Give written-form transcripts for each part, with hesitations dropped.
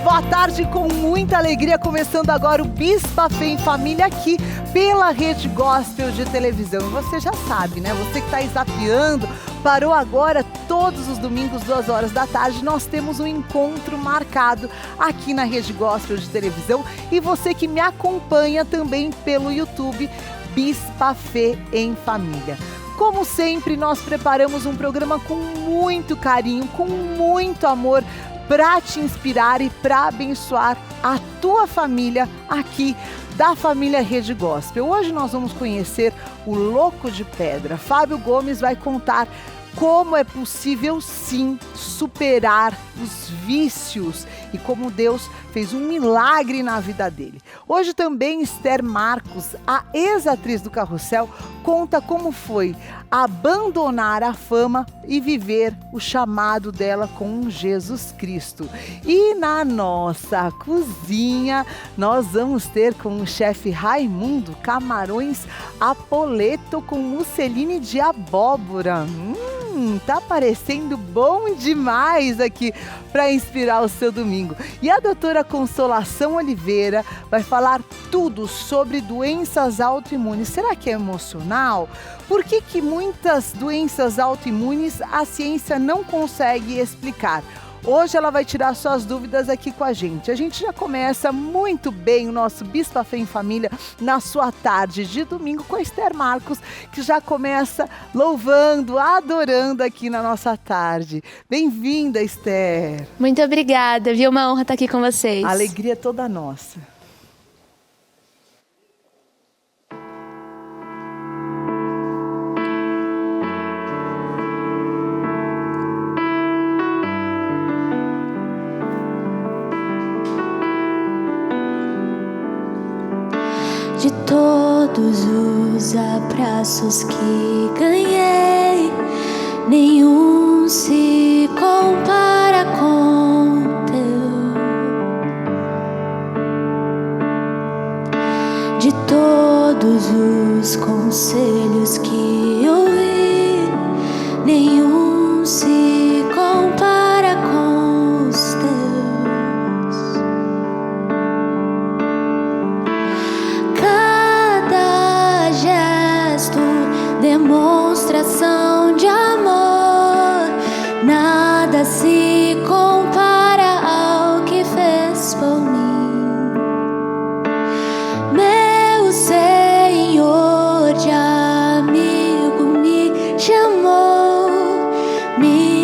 Boa tarde, com muita alegria, começando agora o Bispa Fé em Família aqui pela Rede Gospel de televisão. E você já sabe, né? Você que está zapeando, parou agora, todos os domingos, 2 horas da tarde, nós temos um encontro marcado aqui na Rede Gospel de televisão. E você que me acompanha também pelo YouTube, Bispa Fé em Família. Como sempre, nós preparamos um programa com muito carinho, com muito amor, para te inspirar e para abençoar a tua família aqui da família Rede Gospel. Hoje nós vamos conhecer o Louco de Pedra. Fábio Gomes vai contar como é possível sim superar os vícios e como Deus fez um milagre na vida dele. Hoje também Esther Marcos, a ex-atriz do Carrossel, conta como foi abandonar a fama e viver o chamado dela com Jesus Cristo. E na nossa cozinha nós vamos ter com o chefe Raimundo camarões apoleto com musseline de abóbora. Tá parecendo bom demais aqui para inspirar o seu domingo. E a doutora Consolação Oliveira vai falar tudo sobre doenças autoimunes. Será que é emocional? Por que muitas doenças autoimunes a ciência não consegue explicar? Hoje ela vai tirar suas dúvidas aqui com a gente. A gente já começa muito bem o nosso Bispa Fé em Família na sua tarde de domingo com a Esther Marcos, que já começa louvando, adorando aqui na nossa tarde. Bem-vinda, Esther. Muito obrigada, viu? Uma honra estar aqui com vocês. A alegria é toda nossa. De todos os abraços que ganhei, nenhum se compara com o teu. De todos os conselhos que ouvi, nenhum se compara com os teus. Demonstração de amor, nada se compara ao que fez por mim. Meu Senhor de amigo me chamou, me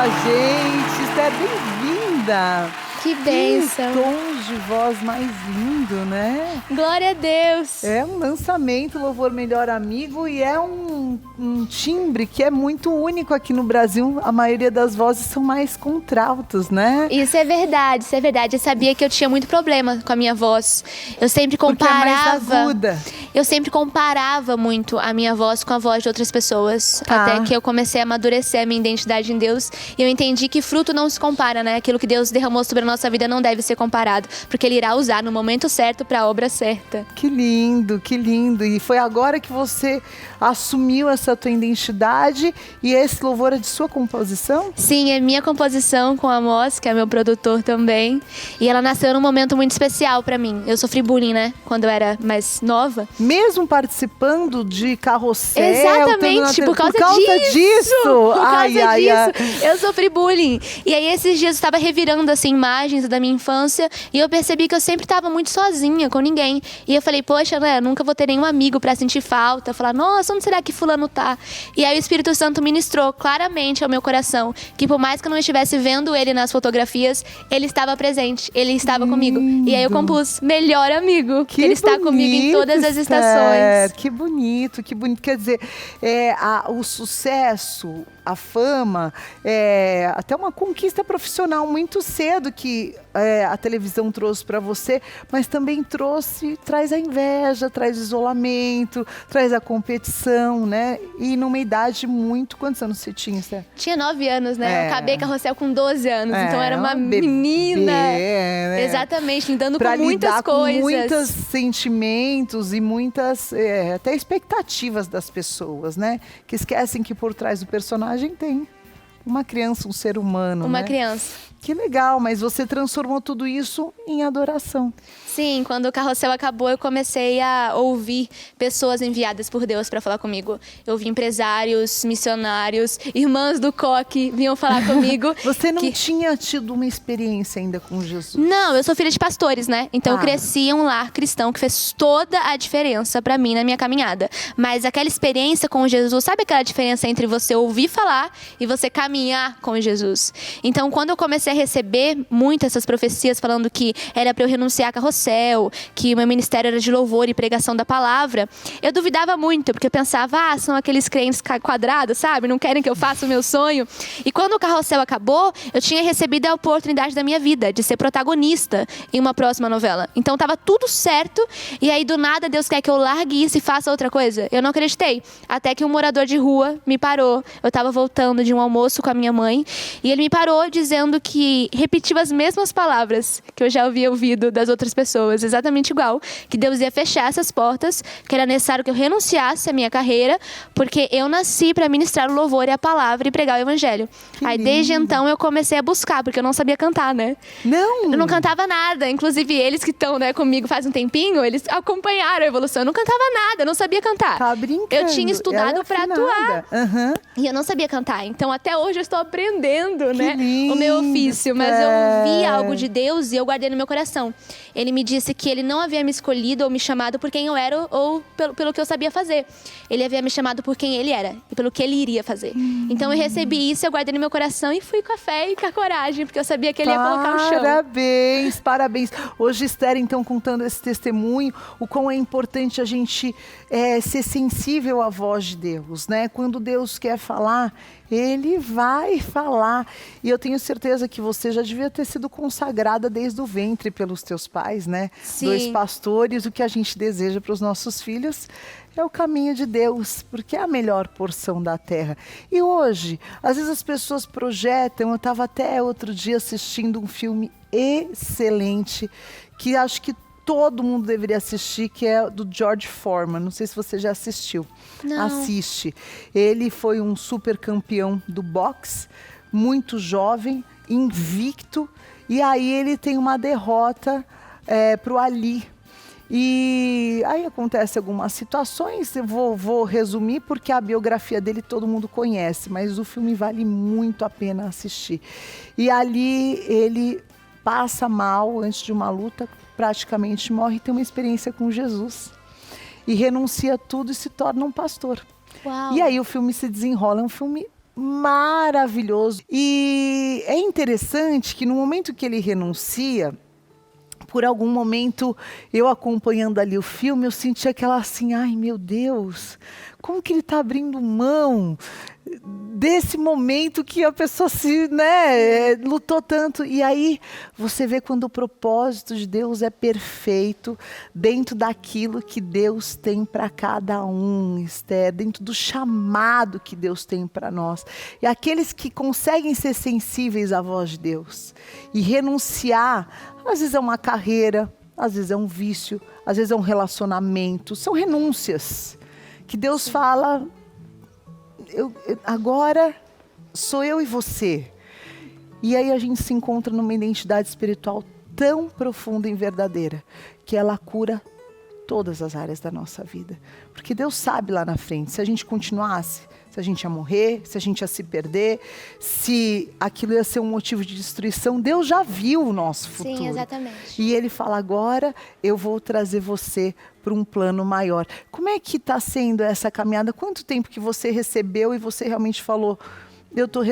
a gente. Esther, bem-vinda. Que bênção. Que tom de voz mais lindo, né? Glória a Deus. É um lançamento, Louvor Melhor Amigo, e é um timbre que é muito único aqui no Brasil. A maioria das vozes são mais contraltos, né? Isso é verdade, isso é verdade. Eu sabia que eu tinha muito problema com a minha voz. Eu sempre comparava. Porque é mais aguda. Eu sempre comparava muito a minha voz com a voz de outras pessoas. Até que eu comecei a amadurecer a minha identidade em Deus. E eu entendi que fruto não se compara, né? Aquilo que Deus derramou sobre a nossa vida não deve ser comparado. Porque Ele irá usar no momento certo para a obra certa. Que lindo, que lindo. E foi agora que você assumiu essa tua identidade. E esse louvor é de sua composição? Sim, é minha composição com a Amos, que é meu produtor também. E ela nasceu num momento muito especial para mim. Eu sofri bullying, né? Quando eu era mais nova. Mesmo participando de carrossel? Exatamente, por causa disso. Por causa disso, eu sofri bullying. E aí esses dias eu estava revirando assim imagens da minha infância e eu percebi que eu sempre estava muito sozinha, com ninguém. E eu falei, poxa, né, nunca vou ter nenhum amigo para sentir falta. Falar, nossa, onde será que fulano tá? E aí o Espírito Santo ministrou claramente ao meu coração que por mais que eu não estivesse vendo ele nas fotografias, ele estava presente, ele estava comigo. E aí eu compus Melhor Amigo, que ele está comigo em todas as estações. Que bonito, que bonito. Quer dizer, o sucesso, a fama, até uma conquista profissional muito cedo que a televisão trouxe para você, mas também traz a inveja, traz isolamento, traz a competição, né? E numa idade muito... Quantos anos você tinha, Cé? Tinha 9 anos, né? Eu acabei carrossel com 12 anos, então era uma menina. Né? Exatamente, lidando pra com muitas lidar coisas. Com muitos sentimentos e muitas até expectativas das pessoas, né? Que esquecem que por trás do personagem tem uma criança, um ser humano. Uma né? criança. Que legal, mas você transformou tudo isso em adoração. Sim, quando o carrossel acabou, eu comecei a ouvir pessoas enviadas por Deus para falar comigo. Eu vi empresários, missionários, irmãs do coque vinham falar comigo. Você não tinha tido uma experiência ainda com Jesus? Não, eu sou filha de pastores, né? Então eu cresci em um lar cristão que fez toda a diferença para mim na minha caminhada. Mas aquela experiência com Jesus, sabe aquela diferença entre você ouvir falar e você caminhar com Jesus? Então quando eu comecei a receber muito essas profecias falando que era para eu renunciar a carrossel, que o meu ministério era de louvor e pregação da palavra, eu duvidava muito, porque eu pensava, são aqueles crentes quadrados, sabe? Não querem que eu faça o meu sonho. E quando o carrossel acabou, eu tinha recebido a oportunidade da minha vida de ser protagonista em uma próxima novela. Então tava tudo certo, e aí do nada Deus quer que eu largue isso e faça outra coisa. Eu não acreditei. Até que um morador de rua me parou. Eu tava voltando de um almoço com a minha mãe, e ele me parou dizendo que repetiu as mesmas palavras que eu já havia ouvido das outras pessoas, exatamente igual, que Deus ia fechar essas portas, que era necessário que eu renunciasse à minha carreira, porque eu nasci para ministrar o louvor e a palavra e pregar o evangelho. Aí desde então eu comecei a buscar, porque eu não sabia cantar, né? Não! Eu não cantava nada, inclusive eles que estão, né, comigo faz um tempinho, eles acompanharam a evolução. Eu não cantava nada, eu não sabia cantar. Tá brincando. Eu tinha estudado para atuar. Uhum. E eu não sabia cantar, então até hoje eu estou aprendendo, né, lindo, o meu ofício. Mas eu ouvi algo de Deus e eu guardei no meu coração. Ele me disse que Ele não havia me escolhido ou me chamado por quem eu era ou pelo que eu sabia fazer. Ele havia me chamado por quem Ele era e pelo que Ele iria fazer. Então eu recebi isso, eu guardei no meu coração e fui com a fé e com a coragem, porque eu sabia que Ele ia colocar o chão. Parabéns, parabéns. Hoje, Esther, então, contando esse testemunho, o quão é importante a gente ser sensível à voz de Deus, né? Quando Deus quer falar, Ele vai falar. E eu tenho certeza que você já devia ter sido consagrada desde o ventre pelos teus pais, né? Sim. 2 pastores. O que a gente deseja para os nossos filhos é o caminho de Deus, porque é a melhor porção da terra. E hoje, às vezes as pessoas projetam, eu estava até outro dia assistindo um filme excelente, que acho que todo mundo deveria assistir, que é do George Foreman. Não sei se você já assistiu. Não. Assiste. Ele foi um super campeão do boxe, muito jovem, invicto, e aí ele tem uma derrota para o Ali. E aí acontece algumas situações, eu vou resumir porque a biografia dele todo mundo conhece, mas o filme vale muito a pena assistir. E ali ele passa mal antes de uma luta, praticamente morre e tem uma experiência com Jesus. E renuncia tudo e se torna um pastor. Uau. E aí o filme se desenrola, é um filme maravilhoso. E é interessante que no momento que ele renuncia, por algum momento, eu acompanhando ali o filme, eu senti aquela assim, ai meu Deus, como que ele está abrindo mão desse momento que a pessoa lutou tanto. E aí você vê quando o propósito de Deus é perfeito dentro daquilo que Deus tem para cada um, Esther, dentro do chamado que Deus tem para nós. E aqueles que conseguem ser sensíveis à voz de Deus e renunciar, às vezes é uma carreira, às vezes é um vício, às vezes é um relacionamento, são renúncias que Deus fala, agora sou eu e você. E aí a gente se encontra numa identidade espiritual tão profunda e verdadeira, que ela cura todas as áreas da nossa vida. Porque Deus sabe lá na frente, se a gente continuasse, se a gente ia morrer, se a gente ia se perder, se aquilo ia ser um motivo de destruição, Deus já viu o nosso futuro. Sim, exatamente. E Ele fala, agora eu vou trazer você para um plano maior. Como é que está sendo essa caminhada? Quanto tempo que você recebeu e você realmente falou,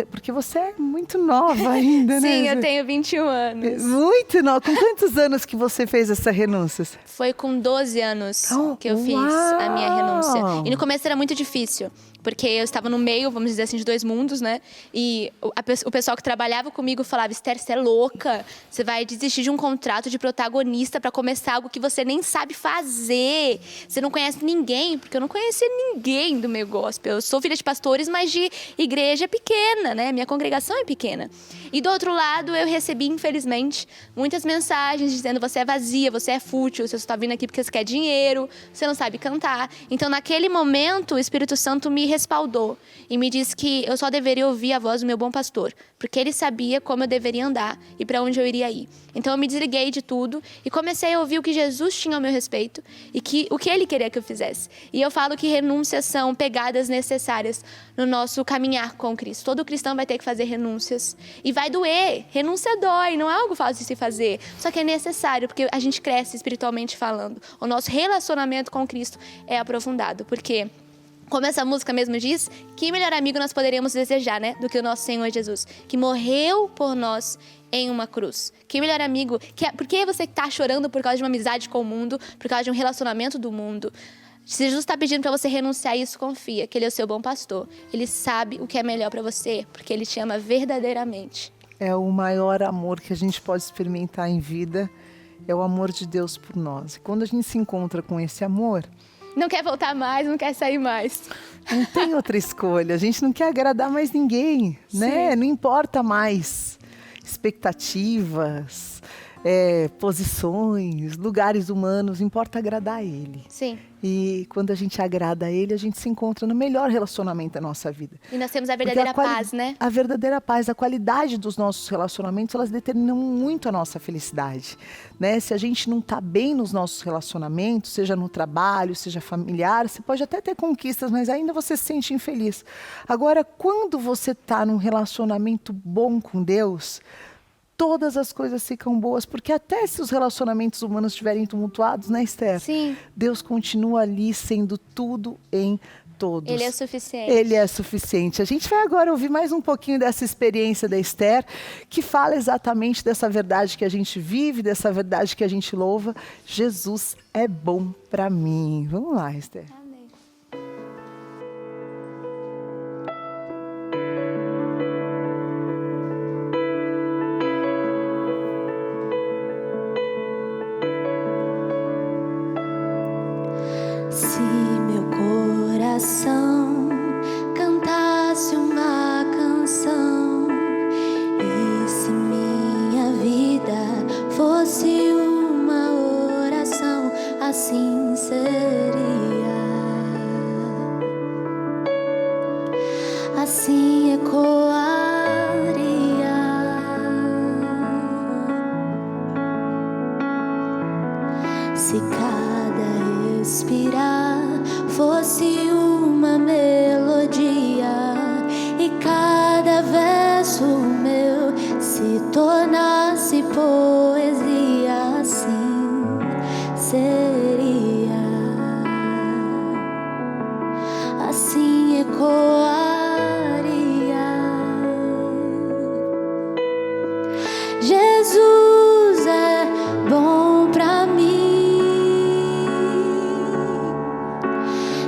porque você é muito nova ainda, né? Sim, eu tenho 21 anos. Muito nova. Com quantos anos que você fez essa renúncia? Foi com 12 anos que eu fiz a minha renúncia. E no começo era muito difícil, porque eu estava no meio, vamos dizer assim, de dois mundos, né? E o pessoal que trabalhava comigo falava, Esther, você é louca, você vai desistir de um contrato de protagonista para começar algo que você nem sabe fazer. Você não conhece ninguém, porque eu não conhecia ninguém do meio gospel. Eu sou filha de pastores, mas de igreja pequena, né? Minha congregação é pequena. E do outro lado, eu recebi, infelizmente, muitas mensagens dizendo, você é vazia, você é fútil, você só está vindo aqui porque você quer dinheiro, você não sabe cantar. Então, naquele momento, o Espírito Santo me respaldou e me disse que eu só deveria ouvir a voz do meu bom pastor, porque ele sabia como eu deveria andar e para onde eu iria ir. Então eu me desliguei de tudo e comecei a ouvir o que Jesus tinha ao meu respeito e o que ele queria que eu fizesse. E eu falo que renúncias são pegadas necessárias no nosso caminhar com Cristo. Todo cristão vai ter que fazer renúncias e vai doer. Renúncia dói, não é algo fácil de se fazer, só que é necessário porque a gente cresce espiritualmente falando. O nosso relacionamento com Cristo é aprofundado, porque como essa música mesmo diz, que melhor amigo nós poderíamos desejar, né? Do que o nosso Senhor Jesus, que morreu por nós em uma cruz. Que melhor amigo... Por que você está chorando por causa de uma amizade com o mundo, por causa de um relacionamento do mundo? Se Jesus está pedindo para você renunciar a isso, confia que Ele é o seu bom pastor. Ele sabe o que é melhor para você, porque Ele te ama verdadeiramente. É o maior amor que a gente pode experimentar em vida, é o amor de Deus por nós. E quando a gente se encontra com esse amor... Não quer voltar mais, não quer sair mais. Não tem outra escolha. A gente não quer agradar mais ninguém, né? Não importa mais expectativas, posições, lugares humanos. Importa agradar a Ele. Sim. E quando a gente agrada a Ele, a gente se encontra no melhor relacionamento da nossa vida. E nós temos a verdadeira paz, né? A verdadeira paz, a qualidade dos nossos relacionamentos, elas determinam muito a nossa felicidade, né? Se a gente não está bem nos nossos relacionamentos, seja no trabalho, seja familiar, você pode até ter conquistas, mas ainda você se sente infeliz. Agora, quando você está num relacionamento bom com Deus, todas as coisas ficam boas, porque até se os relacionamentos humanos estiverem tumultuados, né, Esther? Sim. Deus continua ali sendo tudo em todos. Ele é suficiente. Ele é suficiente. A gente vai agora ouvir mais um pouquinho dessa experiência da Esther, que fala exatamente dessa verdade que a gente vive, dessa verdade que a gente louva. Jesus é bom para mim. Vamos lá, Esther. Amém. Se meu coração cantasse uma canção e se minha vida fosse uma oração, assim seria. Assim ecoaria. Se cada respirar fosse uma melodia e cada verso meu se tornasse poesia, assim seria. Assim ecoaria. Jesus é bom pra mim.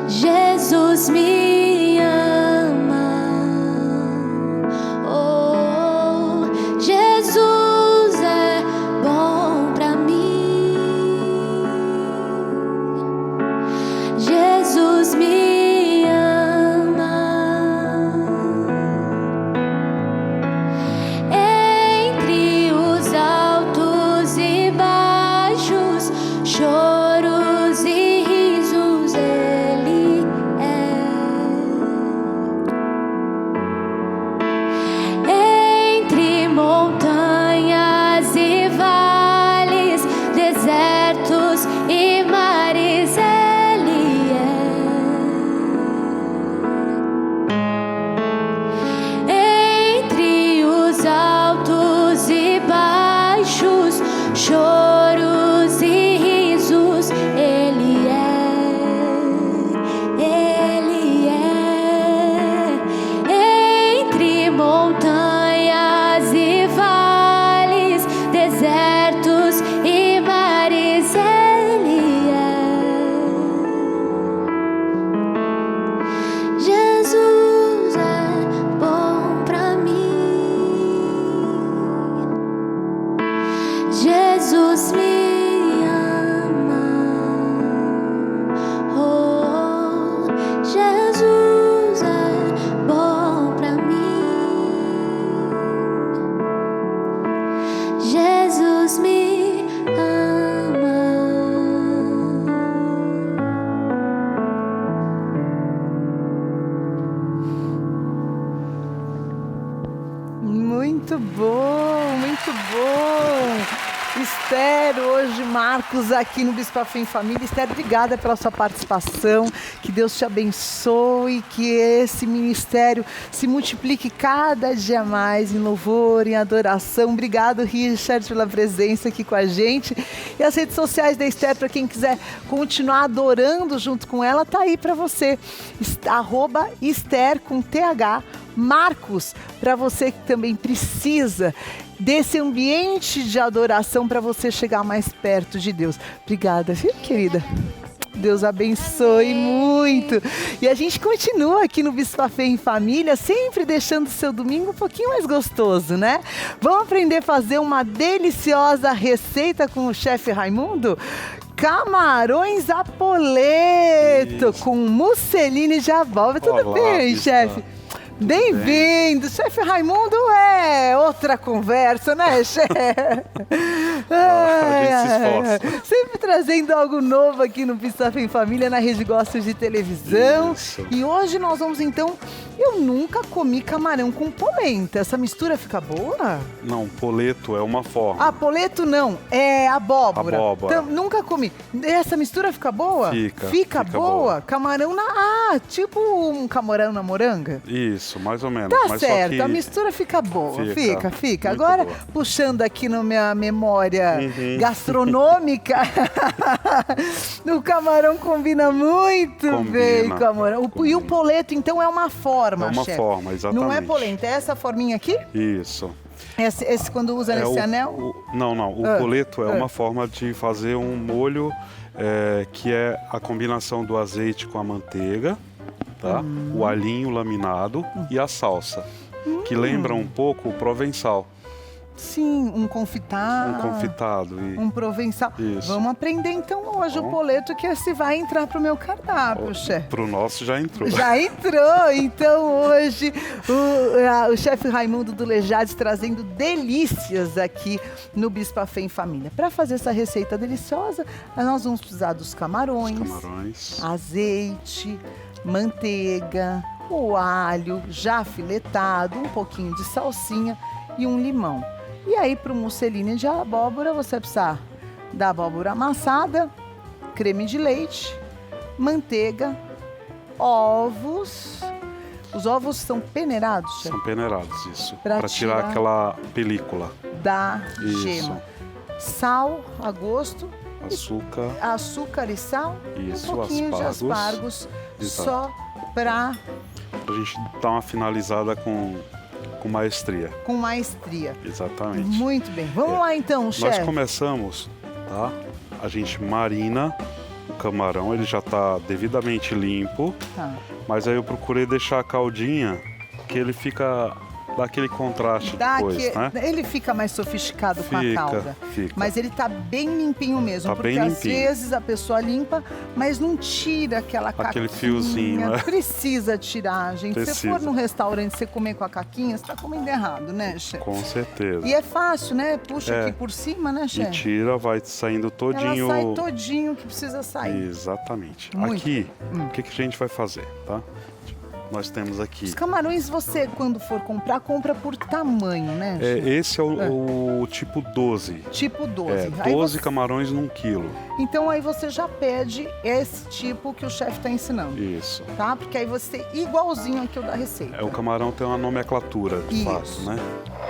Jesus me ama. Oh, Jesus é bom pra mim. Jesus me ama. Entre os altos e baixos, choros e risos, Ele é. Entre montanhas e vales, desertos e mares, Ele é. Entre os altos e baixos, choros e risos, Ele é. Ele é. Entre montanhas e vales, desertos e mares, Ele é. Jesus é bom pra mim. Jesus me ama. Oh, Jesus é bom pra mim. Jesus me ama. Muito bom, muito bom. Esther, hoje Marcos aqui no Bispo Fé em Família. Esther, obrigada pela sua participação, que Deus te abençoe, que esse ministério se multiplique cada dia mais em louvor, em adoração. Obrigado, Richard, pela presença aqui com a gente. E as redes sociais da Esther, para quem quiser continuar adorando junto com ela, tá aí para você. @Esther com TH Marcos, para você que também precisa desse ambiente de adoração para você chegar mais perto de Deus. Obrigada, viu, querida? Deus abençoe muito. E a gente continua aqui no Bispo Fé em Família, sempre deixando o seu domingo um pouquinho mais gostoso, né? Vamos aprender a fazer uma deliciosa receita com o chefe Raimundo? Camarões a poleto com musseline de abóbora. Tudo bem, chefe? Bem-vindo! Chefe Raimundo é outra conversa, né, chefe? Sempre trazendo algo novo aqui no Bispo Fé em Família, na Rede Gospel de Televisão. Isso. E hoje nós vamos então... Eu nunca comi camarão com polenta. Essa mistura fica boa? Não, poleto é uma forma. Ah, poleto não, é abóbora. Abóbora. Então, nunca comi. Essa mistura fica boa? Fica Fica boa. boa? Camarão na... Ah, tipo um camarão na moranga? Isso, mais ou menos. Tá mas certo, só que... a mistura fica boa, fica. Muito Agora, boa. puxando aqui na minha memória gastronômica, o camarão combina muito bem com o camarão. E o poleto, então, é uma forma, É uma chefe. forma, exatamente. Não é polenta, é essa forminha aqui? Isso. Esse quando usa nesse anel? Não. O poleto é uma forma de fazer um molho que é a combinação do azeite com a manteiga, tá? O alhinho laminado e a salsa, que lembra um pouco o provençal. Sim, um confitado. Um confitado. Um provençal. Isso. Vamos aprender então hoje o poleto, que esse vai entrar pro meu cardápio, chefe. Pro nosso já entrou. Já entrou! Então hoje o chefe Raimundo do Lejades trazendo delícias aqui no Bispo Fé em Família. Para fazer essa receita deliciosa, nós vamos precisar dos camarões, azeite, manteiga, o alho já filetado, um pouquinho de salsinha e um limão. E aí, para o musseline de abóbora, você vai precisar da abóbora amassada, creme de leite, manteiga, ovos. Os ovos são peneirados, chefe? São peneirados, isso. Pra Para tirar aquela película. Da Isso. gema. Sal a gosto. Açúcar E sal. Isso, Um pouquinho de aspargos. Exato. Só para... A gente dar uma finalizada com Com maestria. Com maestria. Exatamente. Muito bem. Vamos lá então, Nós chefe. começamos, tá? A gente marina o camarão, ele já está devidamente limpo, Tá. mas aí eu procurei deixar a caldinha, que ele fica daquele contraste depois, né? Ele fica mais sofisticado com a calda. Fica. Mas ele tá bem limpinho mesmo. Tá porque bem às limpinho. vezes a pessoa limpa, mas não tira aquela Aquele caquinha. fiozinho, né? Precisa tirar, gente. Se você Precisa. for num restaurante e você comer com a caquinha, você tá comendo errado, né, chefe? Com certeza. E é fácil, né? Puxa É. aqui por cima, né, E chefe? tira, vai saindo todinho. Ela sai todinho que precisa sair. Exatamente. Muito. Aqui, o que a gente vai fazer, tá? Nós temos aqui. Os camarões, você, quando for comprar, compra por tamanho, né, chefe? Esse é o tipo 12. Tipo 12. É, Aí 12 você- camarões num quilo. Então aí você já pede esse tipo que o chefe está ensinando, Isso. tá? Porque aí você, igualzinho aqui o da receita. O camarão tem uma nomenclatura de fato, Isso. né?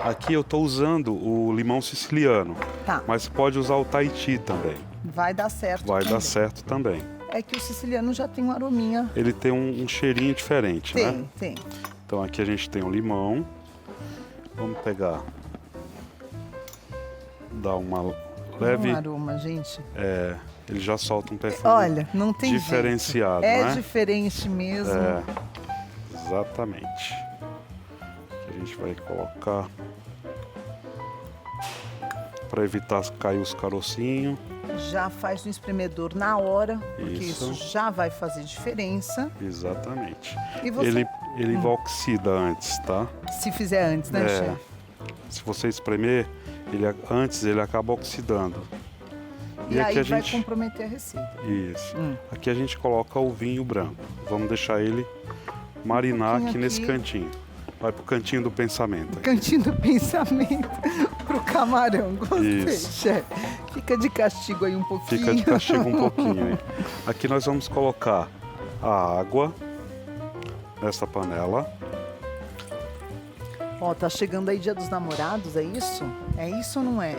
Aqui eu estou usando o limão siciliano, Tá, mas pode usar o Tahiti também. vai dar certo Vai também. dar certo também. É que o siciliano já tem um arominha. Ele tem um cheirinho diferente, Tem, né? tem. Então aqui a gente tem o limão. Vamos pegar. Dar uma leve. Um aroma, gente. Ele já solta um perfume Olha, não tem diferenciado, jeito. É né? diferente mesmo. É, exatamente. Aqui a gente vai colocar para evitar cair os carocinhos. Já faz no espremedor na hora, porque Isso. isso já vai fazer diferença. Exatamente. E você, Ele oxida antes, tá? se fizer antes, né, É. chefe? Se você espremer, antes ele acaba oxidando. E aí aqui a vai gente. comprometer a receita. Isso. Hum. Aqui a gente coloca o vinho branco. Vamos deixar ele marinar pouquinho aqui nesse aqui. cantinho. Vai pro cantinho do pensamento. aqui. Cantinho do pensamento pro camarão. Gostei, Isso. chefe. Fica de castigo aí um pouquinho. Fica de castigo um pouquinho aí. Aqui nós vamos colocar a água nessa panela. Ó, tá chegando aí Dia dos Namorados, é isso? É isso ou não é?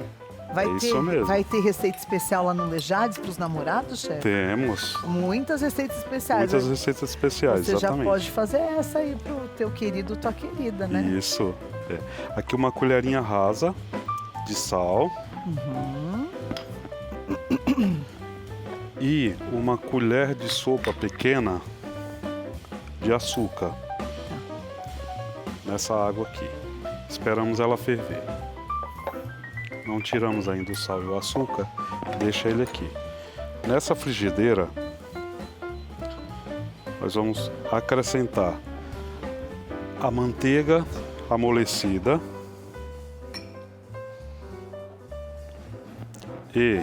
Vai É ter, isso mesmo. Vai ter receita especial lá no Lejades pros namorados, chefe? Temos Muitas receitas especiais. muitas receitas especiais, Você exatamente. já pode fazer essa aí pro teu querido, tua querida, né? Isso. É. Aqui uma colherinha rasa de sal. Uhum. E uma colher de sopa pequena de açúcar nessa água aqui. Esperamos ela ferver. Não tiramos ainda o sal e o açúcar, deixa ele aqui. Nessa frigideira, nós vamos acrescentar a manteiga amolecida e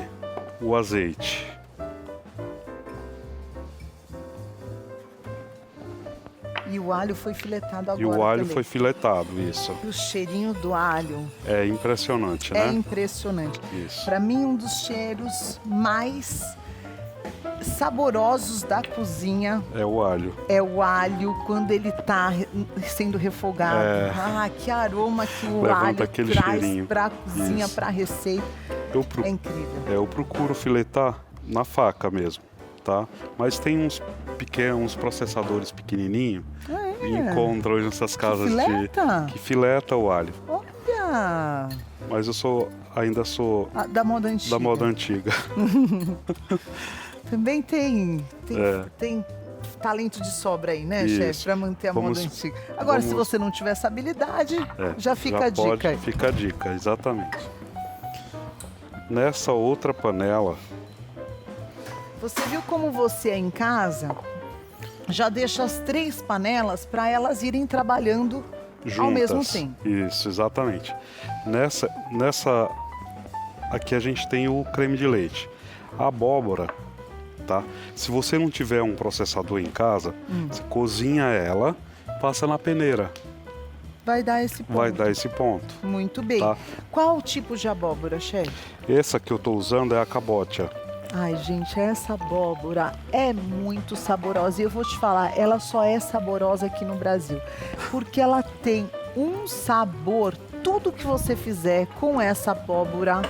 o azeite. E o alho foi filetado agora E o alho também. foi filetado, isso. E o cheirinho do alho É impressionante, é né? impressionante. Isso. Para mim, um dos cheiros mais saborosos da cozinha É o alho. é o alho quando ele tá sendo refogado. É. Ah, que aroma que o Levanta alho aquele traz cheirinho. para a cozinha, Isso. para a receita. Eu, pro- É incrível. eu procuro filetar na faca mesmo, tá? Mas tem uns pequenos processadores pequenininhos Ah, e encontram hoje nessas casas fileta? que fileta o alho. Olha! Mas eu ainda sou Da moda antiga. da moda antiga. Também tem É. talento de sobra aí, né, Isso. chefe? Para manter a Vamos- moda antiga. Agora, se vamos- você não tiver essa habilidade, É, já fica a pode- dica aí. Fica a dica, exatamente. Nessa outra panela, Você viu como você é em casa? Já deixa as 3 panelas para elas irem trabalhando juntas. ao mesmo tempo. Isso, exatamente. Nessa aqui a gente tem o creme de leite. A abóbora, tá? Se você não tiver um processador em casa, você cozinha ela, passa na peneira. Vai dar esse ponto. Vai dar esse ponto. Muito bem. Tá. Qual o tipo de abóbora, chefe? Essa que eu tô usando é a cabotia. Ai, gente, essa abóbora é muito saborosa. E eu vou te falar, ela só é saborosa aqui no Brasil. Porque ela tem um sabor. Tudo que você fizer com essa abóbora,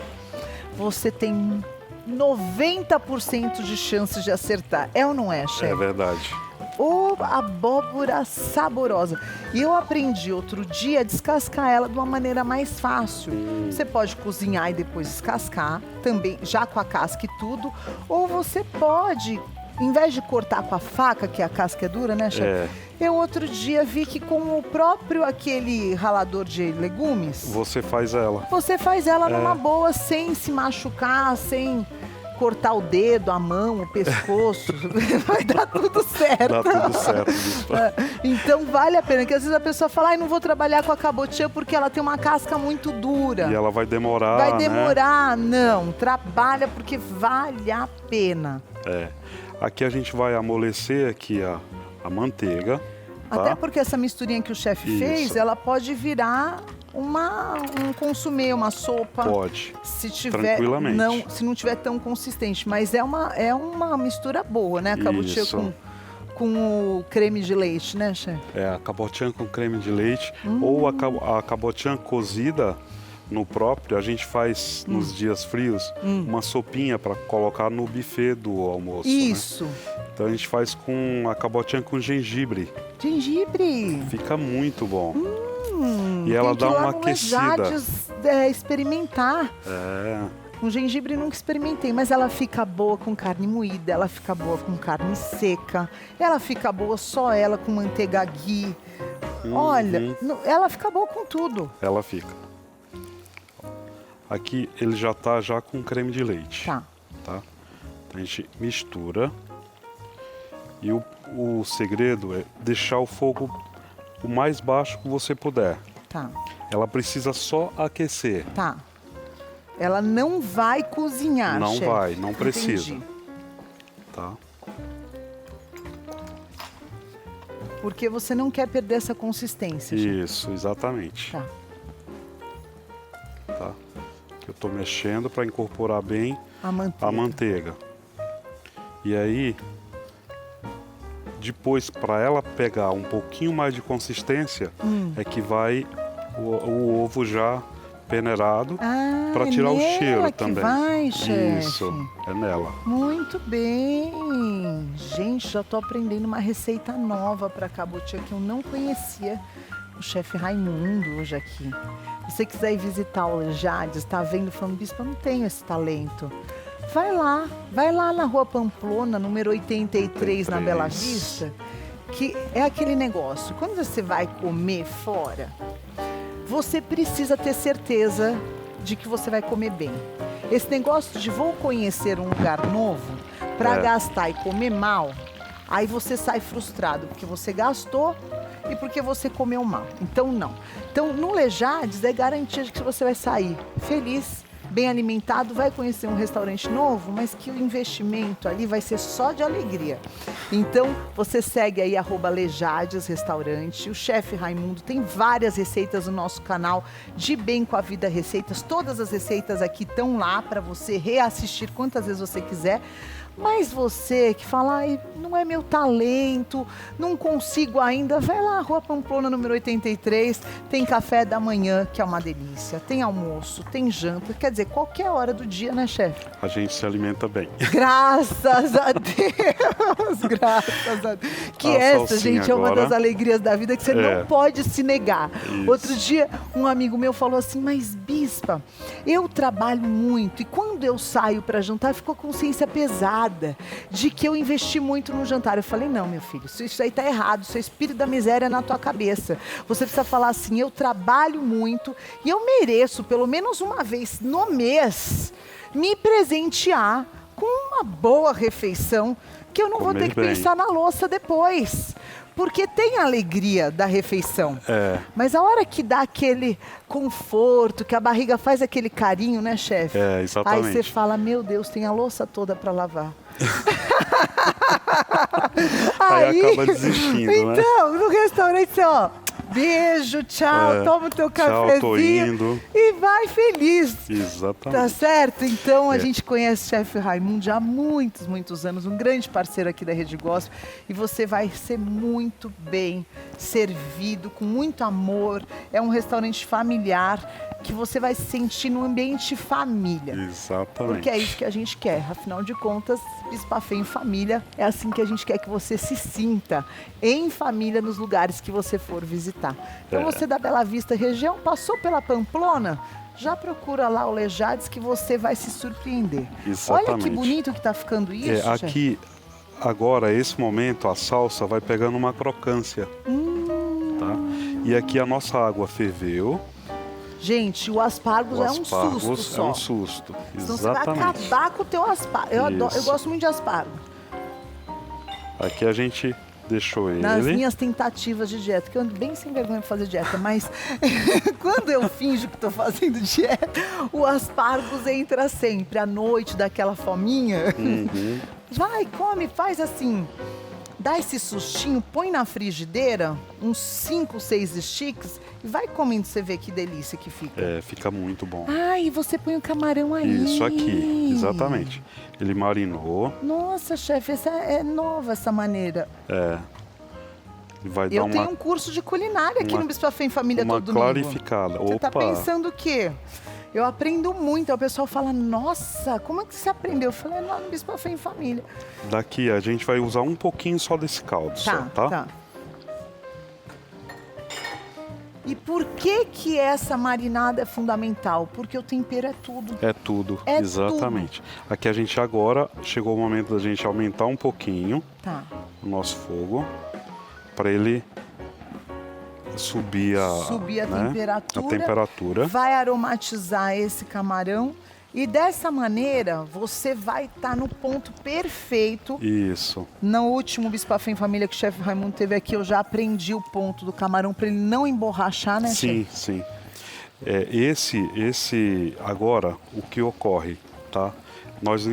você tem 90% de chances de acertar. É ou não é, É chefe? verdade. Ô, abóbora saborosa. E eu aprendi outro dia a descascar ela de uma maneira mais fácil. Você pode cozinhar e depois descascar, também já com a casca e tudo. Ou você pode, em vez de cortar com a faca, que a casca é dura, né, chefe? Eu outro dia vi que com o próprio aquele ralador de legumes... Você faz ela. Você faz ela numa boa, sem se machucar, sem cortar o dedo, a mão, o pescoço. Vai dar tudo certo. Dá tudo certo. Então vale a pena, porque às vezes a pessoa fala, não vou trabalhar com a cabotiã porque ela tem uma casca muito dura. E ela vai demorar, Vai demorar, não. Trabalha porque vale a pena. Aqui a gente vai amolecer aqui a manteiga. Tá? Até porque essa misturinha que o chefe fez, ela pode virar um consumê, uma sopa. Pode. Se tiver, tranquilamente. se não tiver tão consistente. Mas é uma mistura boa, né? A cabotiã com o creme de leite, né, chefe? A cabotiã com creme de leite. Ou a cabotiã cozida no próprio, a gente faz nos dias frios uma sopinha para colocar no buffet do almoço. Isso. Né? Então a gente faz com a cabotiã com gengibre. Gengibre. Fica muito bom. E ela dá uma aquecida. Experimentar. Com gengibre nunca experimentei, mas ela fica boa com carne moída, ela fica boa com carne seca, ela fica boa só ela com manteiga ghee. Olha, ela fica boa com tudo. Ela fica. Aqui ele já tá com creme de leite. Tá. Então a gente mistura. E o segredo é deixar o fogo o mais baixo que você puder. Tá. Ela precisa só aquecer. Tá. Ela não vai cozinhar, Não chefe. vai, não precisa. Entendi. Tá. Porque você não quer perder essa consistência, chefe. Isso, exatamente. Tá. Tá. Eu tô mexendo para incorporar bem A manteiga. E aí, depois, para ela pegar um pouquinho mais de consistência, é que vai o ovo já peneirado para tirar o cheiro também. Vai, chefe. Isso, é nela. Muito bem. Gente, já tô aprendendo uma receita nova para cabotiã que eu não conhecia. O chefe Raimundo hoje aqui. Se você quiser ir visitar o Jades, tá vendo, falando, bispo, eu não tenho esse talento. Vai lá na Rua Pamplona, número 83, na Bela Vista, que é aquele negócio. Quando você vai comer fora, você precisa ter certeza de que você vai comer bem. Esse negócio de vou conhecer um lugar novo para gastar e comer mal, aí você sai frustrado, porque você gastou e porque você comeu mal. Então, não. Então, no Lejades é garantia de que você vai sair feliz, bem alimentado, vai conhecer um restaurante novo, mas que o investimento ali vai ser só de alegria. Então, você segue aí @Lejades Restaurante. O chefe Raimundo tem várias receitas no nosso canal de Bem com a Vida Receitas. Todas as receitas aqui estão lá para você reassistir quantas vezes você quiser. Mas você que fala, ai, não é meu talento, não consigo ainda, vai lá, Rua Pamplona, número 83, tem café da manhã, que é uma delícia, tem almoço, tem janta, quer dizer, qualquer hora do dia, né, chefe? A gente se alimenta bem. Graças a Deus, graças a Deus. Que essa, gente, é uma das alegrias da vida que você não pode se negar. Isso. Outro dia, um amigo meu falou assim, mas bispa, eu trabalho muito e quando eu saio para jantar, ficou com consciência pesada de que eu investi muito no jantar. Eu falei, não, meu filho, isso aí tá errado, isso é espírito da miséria na tua cabeça. Você precisa falar assim, eu trabalho muito e eu mereço, pelo menos uma vez no mês, me presentear com uma boa refeição, que eu não vou ter que pensar na louça depois. Porque tem a alegria da refeição. Mas a hora que dá aquele conforto, que a barriga faz aquele carinho, né, chefe? Exatamente. Aí você fala, meu Deus, tem a louça toda para lavar. Aí acaba desistindo, então, no restaurante, você, Beijo, tchau. Toma o teu cafezinho. Tchau, tô indo. E vai feliz. Exatamente. Tá certo? Então, a gente conhece o chefe Raimundo já há muitos, muitos anos. Um grande parceiro aqui da Rede Gospel. E você vai ser muito bem servido, com muito amor. É um restaurante familiar que você vai se sentir num ambiente família. Exatamente. Porque é isso que a gente quer. Afinal de contas, Bispafé em família é assim que a gente quer que você se sinta em família nos lugares que você for visitar. Então você da Bela Vista região, passou pela Pamplona, já procura lá o Lejades que você vai se surpreender. Exatamente. Olha que bonito que tá ficando isso, chefe. Aqui, agora, esse momento, a salsa vai pegando uma crocância. Tá? E aqui a nossa água ferveu. Gente, o aspargos é um susto só. É um susto, Então você vai exatamente. acabar com o teu aspargo. Eu gosto muito de aspargo. Aqui a gente deixou ele. Nas minhas tentativas de dieta, que eu ando bem sem vergonha pra fazer dieta, mas quando eu finjo que tô fazendo dieta, o aspargos entra sempre. À noite, daquela fominha. Vai, come, faz assim. Dá esse sustinho, põe na frigideira, uns 5, 6 sticks e vai comendo, você vê que delícia que fica. É, fica muito bom. Ah, e você põe o camarão aí. Isso aqui, exatamente. Ele marinou. Nossa, chefe, essa é nova essa maneira. Vai dar Eu tenho um curso de culinária aqui no Bispafé em Família todo domingo. Uma clarificada. Você tá Opa! pensando o quê? Eu aprendo muito. Aí o pessoal fala, nossa, como é que você aprendeu? Eu falei, lá no Bispafé em Família. Daqui a gente vai usar um pouquinho só desse caldo, tá? E por que essa marinada é fundamental? Porque o tempero é tudo. É tudo, É exatamente. Aqui a gente agora, chegou o momento da gente aumentar um pouquinho o nosso fogo, para ele subir a temperatura. Vai aromatizar esse camarão e dessa maneira você vai estar no ponto perfeito. Isso. No último Bispafé em Família que o chefe Raimundo teve aqui, eu já aprendi o ponto do camarão para ele não emborrachar, né, Sim, chefe? sim. Esse agora, o que ocorre, tá? Nós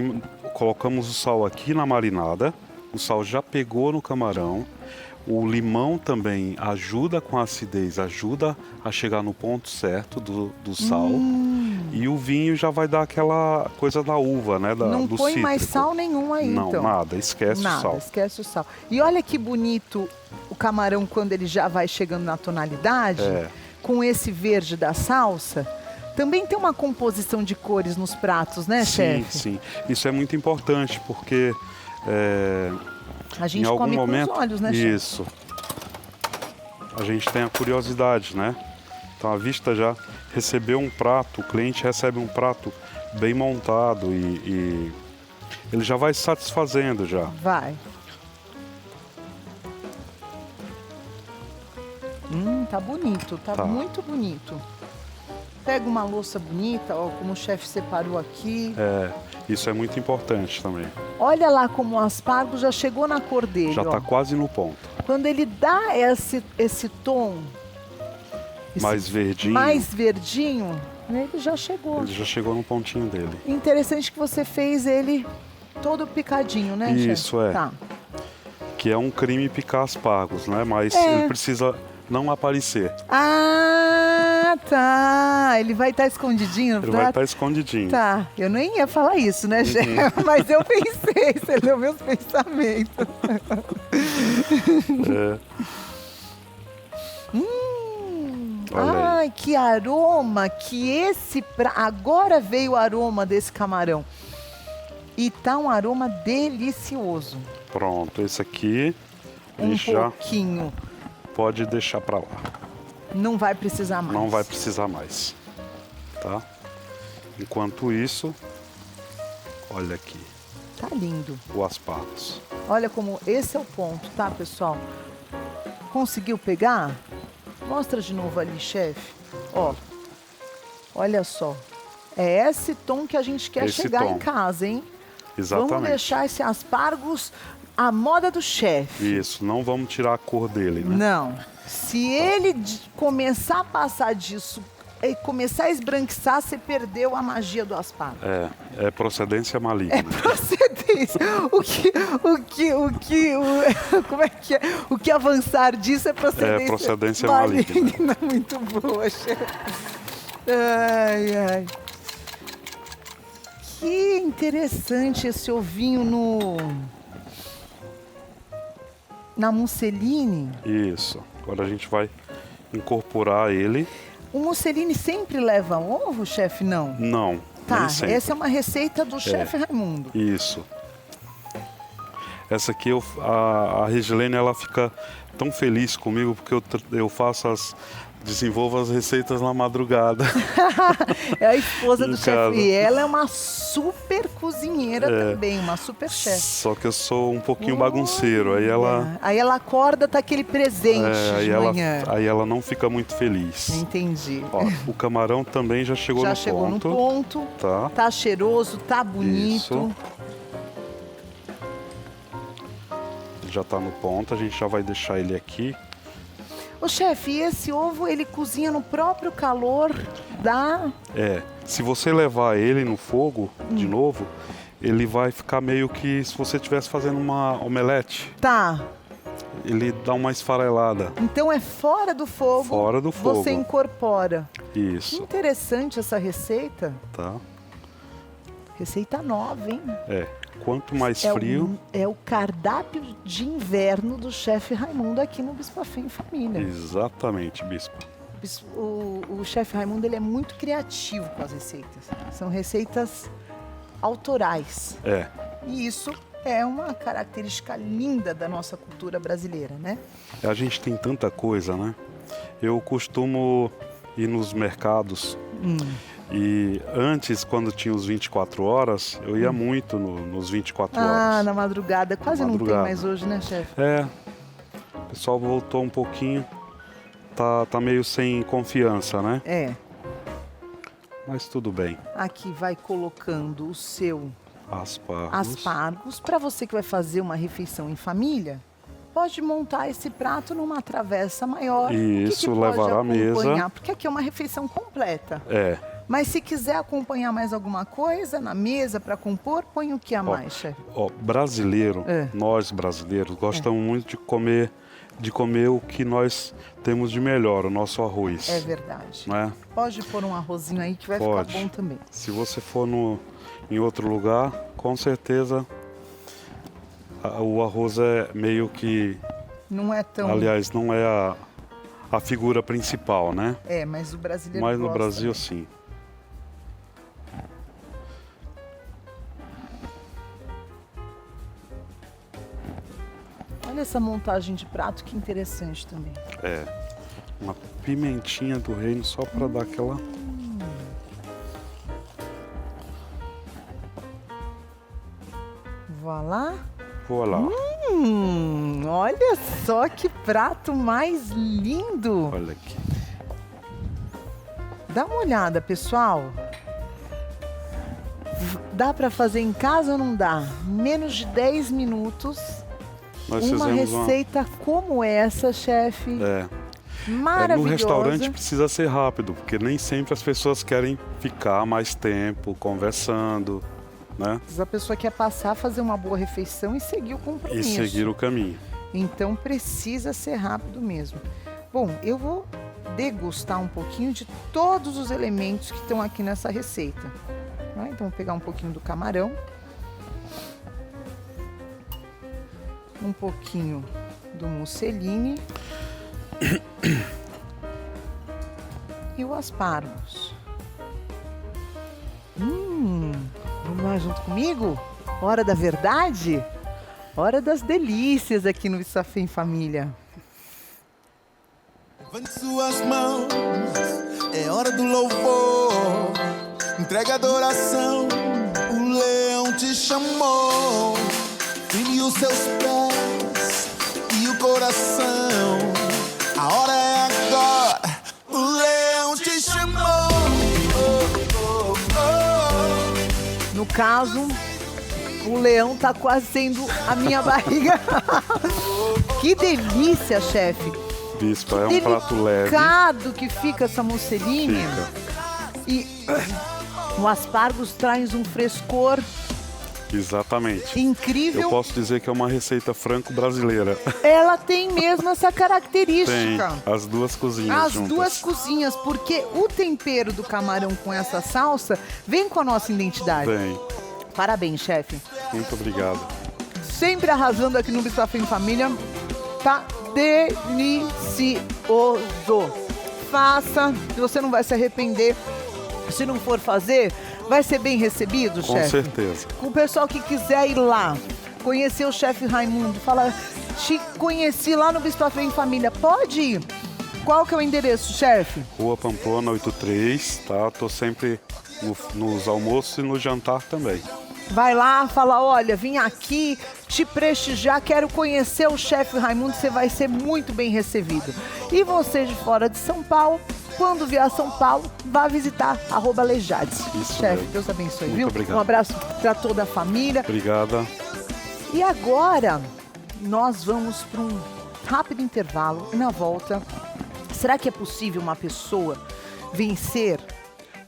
colocamos o sal aqui na marinada, o sal já pegou no camarão. O limão também ajuda com a acidez, ajuda a chegar no ponto certo do sal. E o vinho já vai dar aquela coisa da uva, né? Não do põe cítrico. mais sal nenhum aí, não, então. Nada, esquece o sal. Esquece o sal. E olha que bonito o camarão quando ele já vai chegando na tonalidade, com esse verde da salsa. Também tem uma composição de cores nos pratos, né, chefe? Sim. Isso é muito importante, porque... A gente em algum come momento, com os olhos, né, chefe? Isso. A gente tem a curiosidade, né? Então a vista já recebeu um prato, o cliente recebe um prato bem montado e ele já vai se satisfazendo já. Vai. Tá bonito, tá muito bonito. Pega uma louça bonita, ó, como o chefe separou aqui. Isso é muito importante também. Olha lá como o aspargo já chegou na cor dele, já tá quase no ponto. Quando ele dá esse tom mais verdinho, ele já chegou. Ele já chegou no pontinho dele. Interessante que você fez ele todo picadinho, né, chefe? Isso, Tá. Que é um crime picar aspargos, né? Mas ele precisa não aparecer. Ah, tá. Ele vai estar escondidinho no prato? Ele vai estar escondidinho. Tá. Eu nem ia falar isso, né, chefe? Mas eu pensei, você leu meus pensamentos. Ai, que aroma que esse agora veio o aroma desse camarão. E tá um aroma delicioso. Pronto, esse aqui pouquinho. Pode deixar para lá. Não vai precisar mais. Não vai precisar mais, tá? Enquanto isso, olha aqui. Tá lindo. O aspargos. Olha como esse é o ponto, tá, pessoal? Conseguiu pegar? Mostra de novo ali, chefe. Ó, olha só. É esse tom que a gente quer chegar em casa, hein? Exatamente. Vamos deixar esse aspargos à moda do chefe. Isso, não vamos tirar a cor dele, né? Não. Se ele começar a passar disso começar a esbranquiçar, você perdeu a magia do aspargo. É procedência maligna. É procedência. Como é que é? O que avançar disso é procedência, É procedência maligna. Muito boa, chefe. Ai, ai. Que interessante esse ovinho na musseline. Isso. Agora a gente vai incorporar ele. O musseline sempre leva ovo, chefe? Não. Não, Tá, nem sempre. essa é uma receita do chefe Raimundo. Isso. Essa aqui, a Regilene, ela fica tão feliz comigo porque eu desenvolvo as receitas na madrugada. É a esposa do Em chefe. casa. E ela é uma super cozinheira também, uma super chefe. Só que eu sou um pouquinho bagunceiro. Aí ela acorda, tá aquele presente de manhã. aí ela não fica muito feliz. Entendi. Ó, o camarão também já chegou Já no chegou ponto. no ponto. Tá. Tá cheiroso, tá bonito. Isso. Já tá no ponto, a gente já vai deixar ele aqui. Ô chefe, e esse ovo ele cozinha no próprio calor da... Se você levar ele no fogo de novo, ele vai ficar meio que se você estivesse fazendo uma omelete. Tá. Ele dá uma esfarelada. Então é fora do fogo. Fora do fogo. Você incorpora. Que Isso, interessante essa receita. tá? Receita nova, hein? Quanto mais frio... É o cardápio de inverno do chefe Raimundo aqui no Bispafé em Família. Exatamente, bispo. O chefe Raimundo ele é muito criativo com as receitas. São receitas autorais. E isso é uma característica linda da nossa cultura brasileira, né? A gente tem tanta coisa, né? Eu costumo ir nos mercados e antes, quando tinha os 24 horas, eu ia muito nos 24 horas. Na madrugada. Quase não tem mais hoje, né, chefe? O pessoal voltou um pouquinho, tá meio sem confiança, né? Mas tudo bem. Aqui vai colocando o seu aspargos. Para você que vai fazer uma refeição em família, pode montar esse prato numa travessa maior. Isso, levar à mesa. Porque aqui é uma refeição completa. Mas se quiser acompanhar mais alguma coisa na mesa para compor, põe o que a mais, chefe? Brasileiro, nós brasileiros, gostamos muito de comer o que nós temos de melhor, o nosso arroz. É verdade. Né? Pode pôr um arrozinho aí que vai ficar bom também. Se você for em outro lugar, com certeza o arroz é meio que... Não é tão... Aliás, não é a figura principal, né? Mas o brasileiro Mas no gosta. Brasil, sim. Olha essa montagem de prato, que interessante também. Uma pimentinha do reino só para dar aquela... Voilá. Olha só que prato mais lindo. Olha aqui. Dá uma olhada, pessoal. Dá para fazer em casa ou não dá? Menos de 10 minutos. Uma receita como essa, chefe. Maravilhosa. No restaurante precisa ser rápido, porque nem sempre as pessoas querem ficar mais tempo conversando, né? A pessoa quer passar, fazer uma boa refeição e seguir o compromisso. E seguir o caminho. Então precisa ser rápido mesmo. Bom, eu vou degustar um pouquinho de todos os elementos que estão aqui nessa receita. Então vou pegar um pouquinho do camarão. Um pouquinho do musseline e o aspargos. Vamos lá junto comigo? Hora da verdade? Hora das delícias aqui no Bispafé em Família. Levante suas mãos, é hora do louvor. Entrega adoração, o leão te chamou. Firme os seus pés e o coração. A hora é agora, o leão te chamou. No caso, o leão tá quase sendo a minha barriga. Que delícia, chefe! Bispa, é um prato leve. Delicado que fica essa musseline. Fica. E o aspargos traz um frescor Exatamente. incrível. Eu posso dizer que é uma receita franco-brasileira. Ela tem mesmo essa Tem característica. as duas cozinhas As juntas. duas cozinhas, porque o tempero do camarão com essa salsa vem com a nossa identidade. Tem. Parabéns, chefe. Muito obrigado. Sempre arrasando aqui no Bispa em Família. Tá delicioso. Faça, você não vai se arrepender. Se não for fazer, vai ser bem recebido, Com chefe? certeza. Com o pessoal que quiser ir lá, conhecer o chefe Raimundo, falar, te conheci lá no Bispa em Família, pode ir. Qual que é o endereço, chefe? Rua Pamplona 83, tá? Tô sempre nos almoços e no jantar também. Vai lá, fala, olha, vim aqui te prestigiar, quero conhecer o chefe Raimundo, você vai ser muito bem recebido. E você de fora de São Paulo, quando vier a São Paulo, vá visitar @Leijades. Isso Chefe, mesmo. Deus abençoe, Muito viu? obrigado. Um abraço para toda a família. Obrigada. E agora, nós vamos para um rápido intervalo e na volta, será que é possível uma pessoa vencer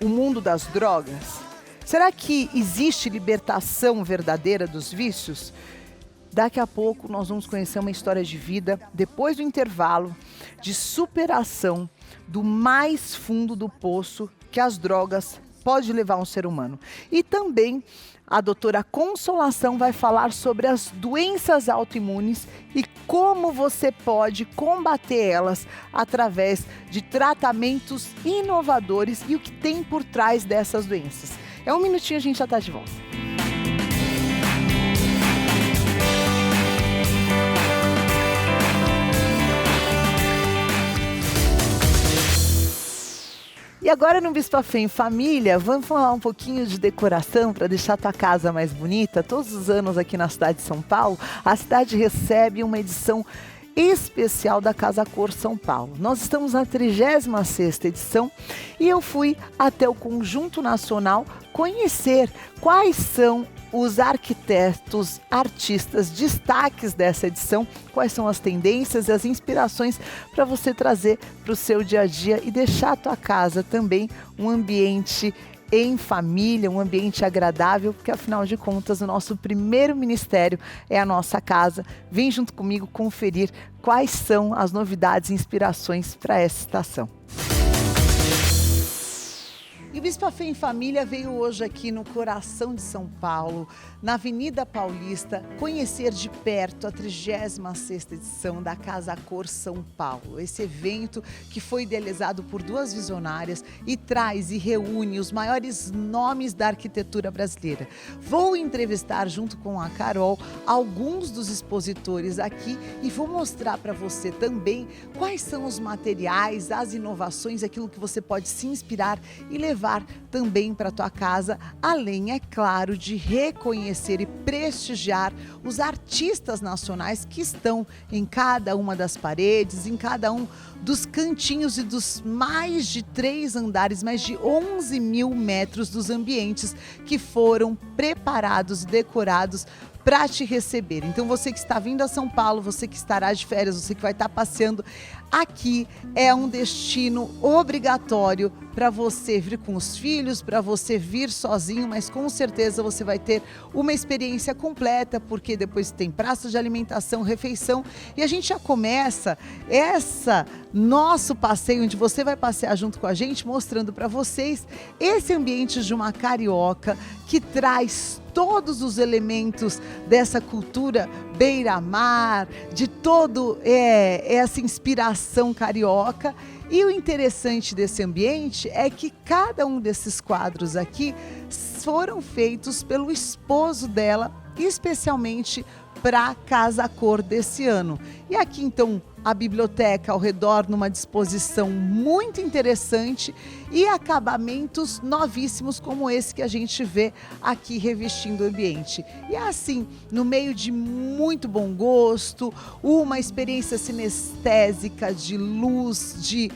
o mundo das drogas? Será que existe libertação verdadeira dos vícios? Daqui a pouco nós vamos conhecer uma história de vida, depois do intervalo, de superação do mais fundo do poço que as drogas podem levar um ser humano. E também a doutora Consolação vai falar sobre as doenças autoimunes e como você pode combater elas através de tratamentos inovadores e o que tem por trás dessas doenças. É um minutinho, a gente já está de volta. E agora no Bispa em Família, vamos falar um pouquinho de decoração para deixar a tua casa mais bonita. Todos os anos aqui na cidade de São Paulo, a cidade recebe uma edição especial da Casa Cor São Paulo. Nós estamos na 36ª edição e eu fui até o Conjunto Nacional conhecer quais são os arquitetos, artistas, destaques dessa edição, quais são as tendências e as inspirações para você trazer para o seu dia a dia e deixar a tua casa também um ambiente em família, um ambiente agradável, porque afinal de contas o nosso primeiro ministério é a nossa casa. Vem junto comigo conferir quais são as novidades e inspirações para essa estação. E o Bispa em Família veio hoje aqui no coração de São Paulo, na Avenida Paulista, conhecer de perto a 36ª edição da Casa Cor São Paulo. Esse evento que foi idealizado por duas visionárias e traz e reúne os maiores nomes da arquitetura brasileira. Vou entrevistar junto com a Carol alguns dos expositores aqui e vou mostrar para você também quais são os materiais, as inovações, aquilo que você pode se inspirar e levar também para a tua casa, além, é claro, de reconhecer e prestigiar os artistas nacionais que estão em cada uma das paredes, em cada um dos cantinhos e dos mais de 3 andares, mais de 11 mil metros dos ambientes que foram preparados e decorados para te receber. Então você que está vindo a São Paulo, você que estará de férias, você que vai estar passeando, aqui é um destino obrigatório para você vir com os filhos, para você vir sozinho, mas com certeza você vai ter uma experiência completa, porque depois tem praça de alimentação, refeição, e a gente já começa nosso passeio, onde você vai passear junto com a gente, mostrando para vocês esse ambiente de uma carioca que traz todos os elementos dessa cultura beira-mar, de todo essa inspiração carioca. E o interessante desse ambiente é que cada um desses quadros aqui foram feitos pelo esposo dela, especialmente para a Casa Cor desse ano. E aqui então a biblioteca ao redor numa disposição muito interessante e acabamentos novíssimos como esse que a gente vê aqui revestindo o ambiente. E assim, no meio de muito bom gosto, uma experiência sinestésica de luz, de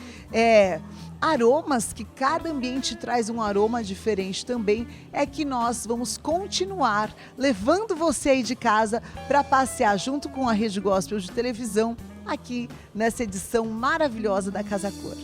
aromas, que cada ambiente traz um aroma diferente também, é que nós vamos continuar levando você aí de casa para passear junto com a Rede Gospel de televisão aqui nessa edição maravilhosa da Casa Cor.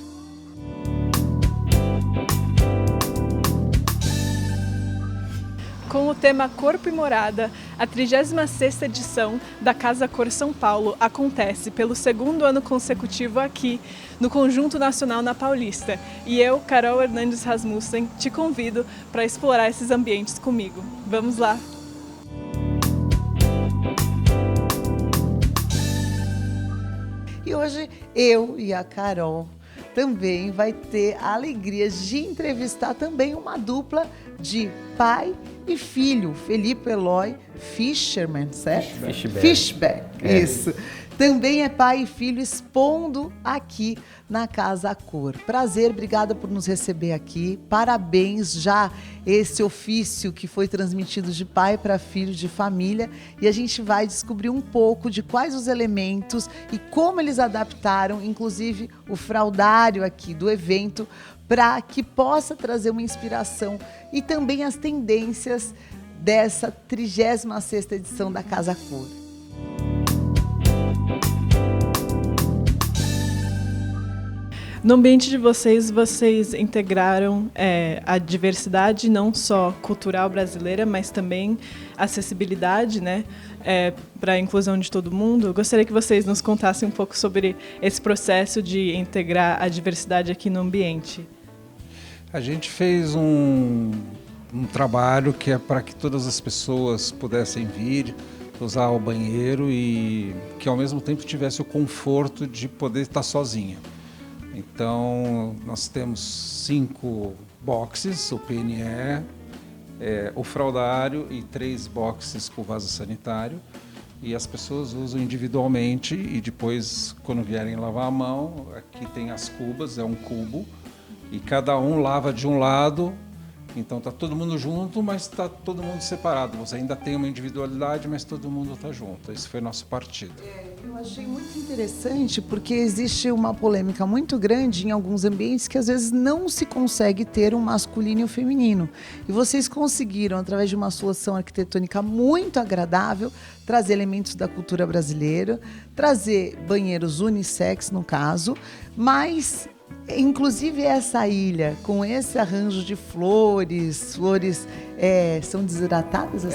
Com o tema Corpo e Morada, a 36ª edição da Casa Cor São Paulo acontece pelo 2º ano consecutivo aqui no Conjunto Nacional na Paulista. E eu, Carol Hernandes Rasmussen, te convido para explorar esses ambientes comigo. Vamos lá! E hoje eu e a Carol também vai ter a alegria de entrevistar também uma dupla de pai e filho, Felipe Eloy Fischerman, certo? Fischberg, isso. Também é pai e filho expondo aqui na Casa Cor. Prazer, obrigada por nos receber aqui. Parabéns já esse ofício que foi transmitido de pai para filho, de família. E a gente vai descobrir um pouco de quais os elementos e como eles adaptaram, inclusive o fraldário aqui do evento, para que possa trazer uma inspiração e também as tendências dessa 36ª edição da Casa Cor. No ambiente de vocês, vocês integraram a diversidade não só cultural brasileira, mas também acessibilidade, né, para a inclusão de todo mundo. Eu gostaria que vocês nos contassem um pouco sobre esse processo de integrar a diversidade aqui no ambiente. A gente fez um trabalho que é para que todas as pessoas pudessem vir, usar o banheiro e que ao mesmo tempo tivesse o conforto de poder estar sozinha. Então, nós temos 5 boxes, o PNE, o fraldário e 3 boxes com vaso sanitário. E as pessoas usam individualmente e depois, quando vierem lavar a mão, aqui tem as cubas, é um cubo, e cada um lava de um lado. Então está todo mundo junto, mas está todo mundo separado. Você ainda tem uma individualidade, mas todo mundo está junto. Esse foi nosso partido. Eu achei muito interessante porque existe uma polêmica muito grande em alguns ambientes que às vezes não se consegue ter um masculino e um feminino. E vocês conseguiram, através de uma solução arquitetônica muito agradável, trazer elementos da cultura brasileira, trazer banheiros unissex no caso, mas inclusive essa ilha, com esse arranjo de flores são desidratadas?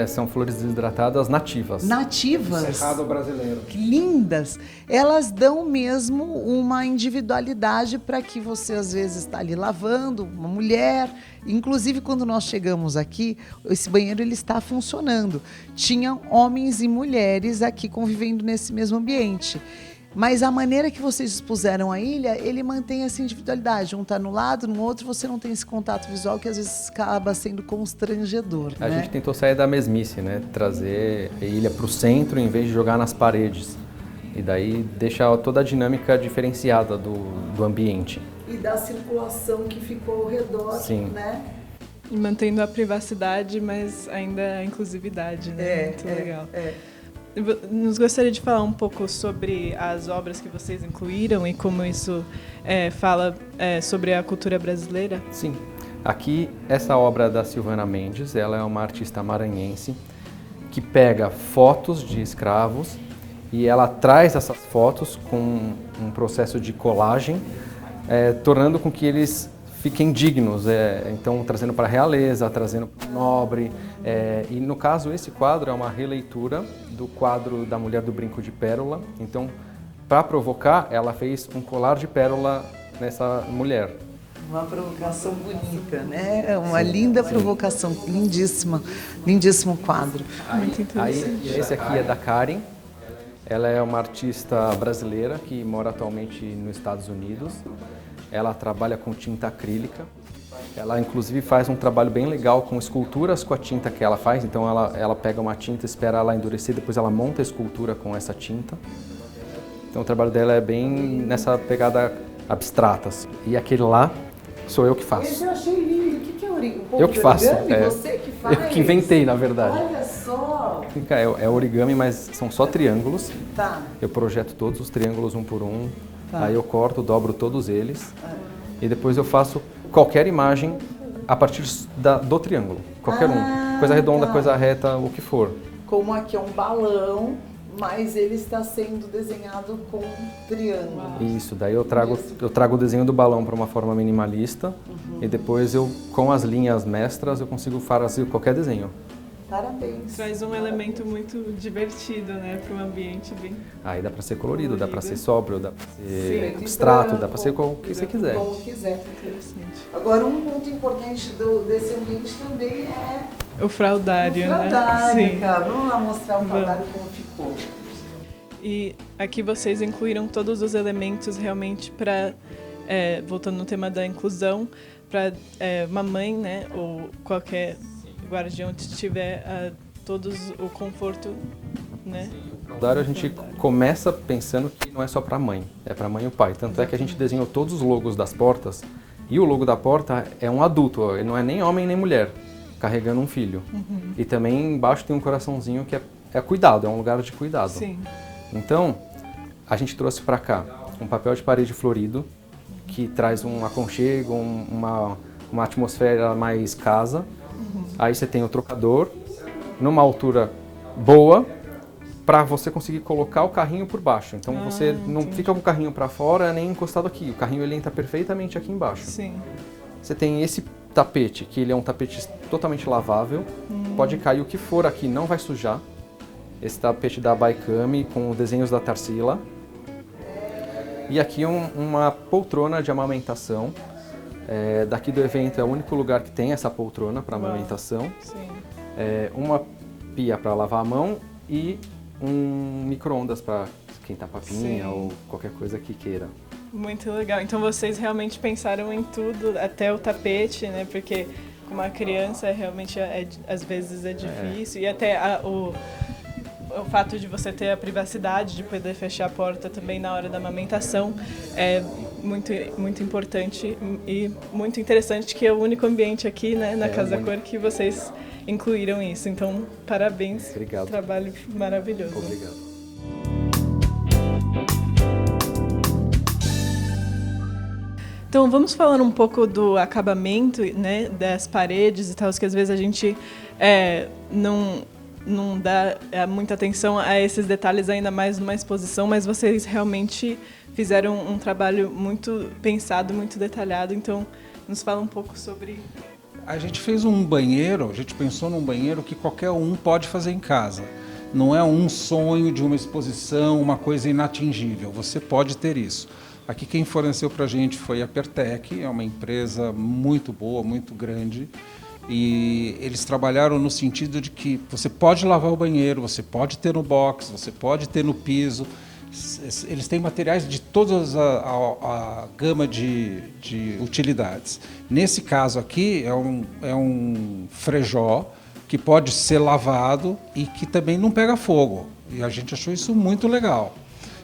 São flores desidratadas nativas. Nativas? Cerrado brasileiro. Que lindas! Elas dão mesmo uma individualidade para que você às vezes está ali lavando, uma mulher. Inclusive quando nós chegamos aqui, esse banheiro ele está funcionando. Tinham homens e mulheres aqui convivendo nesse mesmo ambiente. Mas a maneira que vocês expuseram a ilha, ele mantém essa individualidade. Um está no lado, no outro você não tem esse contato visual que às vezes acaba sendo constrangedor. A né? gente tentou sair da mesmice, né? Trazer a ilha para o centro em vez de jogar nas paredes. E daí deixar toda a dinâmica diferenciada do ambiente. E da circulação que ficou ao redor, Sim. né? E mantendo a privacidade, mas ainda a inclusividade, né? Muito legal. Nos gostaria de falar um pouco sobre as obras que vocês incluíram e como isso fala sobre a cultura brasileira? Sim. Aqui, essa obra da Silvana Mendes, ela é uma artista maranhense que pega fotos de escravos e ela traz essas fotos com um processo de colagem, tornando com que eles fiquem dignos, então trazendo para a realeza, trazendo para o nobre. E no caso, esse quadro é uma releitura do quadro da Mulher do Brinco de Pérola. Então, para provocar, ela fez um colar de pérola nessa mulher. Uma provocação bonita, né? Uma linda provocação, lindíssima, lindíssimo quadro. Aí, esse aqui é da Karen. Ela é uma artista brasileira que mora atualmente nos Estados Unidos. Ela trabalha com tinta acrílica. Ela, inclusive, faz um trabalho bem legal com esculturas com a tinta que ela faz. Então, ela pega uma tinta, espera ela endurecer, depois ela monta a escultura com essa tinta. Então, o trabalho dela é bem nessa pegada abstrata. E aquele lá sou eu que faço. Esse eu achei lindo. O que é origami? Eu que faço. Você que faz? Eu que inventei, na verdade. Olha só. É origami, mas são só triângulos. Tá. Eu projeto todos os triângulos um por um. Tá. Aí eu corto, dobro todos eles. E depois eu faço qualquer imagem a partir do triângulo. Qualquer um. Coisa redonda, tá. coisa reta, o que for. Como aqui é um balão, mas ele está sendo desenhado com triângulo. Isso, daí eu trago o desenho do balão para uma forma minimalista e depois eu, com as linhas mestras, eu consigo fazer qualquer desenho. Parabéns. Traz um elemento muito divertido, né, para um ambiente bem... Aí dá para ser colorido, dá para ser sóbrio, dá para ser Sim, abstrato, branco, dá para ser o que você quiser. Como quiser. Interessante. Agora, um ponto importante desse ambiente também é O fraldário, o fraldário, né? Sim. cara. Vamos lá mostrar o fraldário como ficou. E aqui vocês incluíram todos os elementos realmente para, voltando no tema da inclusão, para uma mãe, né, ou qualquer guardião tiver todos o conforto, né? O fraldário a gente começa pensando que não é só para a mãe, é para a mãe e o pai. Tanto é que a gente desenhou todos os logos das portas e o logo da porta é um adulto, ele não é nem homem nem mulher, carregando um filho. E também embaixo tem um coraçãozinho que é cuidado, é um lugar de cuidado. Sim. Então, a gente trouxe para cá um papel de parede florido, que traz um aconchego, uma atmosfera mais casa. Aí você tem o trocador, numa altura boa, para você conseguir colocar o carrinho por baixo. Então você não fica com o carrinho para fora nem encostado aqui, o carrinho ele entra perfeitamente aqui embaixo. Sim. Você tem esse tapete, que ele é um tapete totalmente lavável, pode cair o que for aqui, não vai sujar. Esse tapete da Baikami com desenhos da Tarsila. E aqui uma poltrona de amamentação. Daqui do evento é o único lugar que tem essa poltrona para amamentação. Sim. Uma pia para lavar a mão e um micro-ondas para esquentar papinha Sim. ou qualquer coisa que queira. Muito legal. Então vocês realmente pensaram em tudo, até o tapete, né? Porque com uma criança realmente às vezes é difícil. E até o fato de você ter a privacidade de poder fechar a porta também na hora da amamentação é muito, muito importante e muito interessante, que é o único ambiente aqui, né, na Casa Cor que vocês incluíram isso. Então, parabéns. Obrigado. Trabalho maravilhoso. Obrigado. Então, vamos falar um pouco do acabamento, né, das paredes e tal, que às vezes a gente não dá muita atenção a esses detalhes, ainda mais numa exposição, mas vocês realmente fizeram um trabalho muito pensado, muito detalhado. Então, nos fala um pouco sobre... A gente fez um banheiro, a gente pensou num banheiro que qualquer um pode fazer em casa. Não é um sonho de uma exposição, uma coisa inatingível. Você pode ter isso. Aqui quem forneceu para a gente foi a Pertec, é uma empresa muito boa, muito grande. E eles trabalharam no sentido de que você pode lavar o banheiro, você pode ter no box, você pode ter no piso. Eles têm materiais de toda a gama de utilidades. Nesse caso aqui, é um frejó que pode ser lavado e que também não pega fogo. E a gente achou isso muito legal.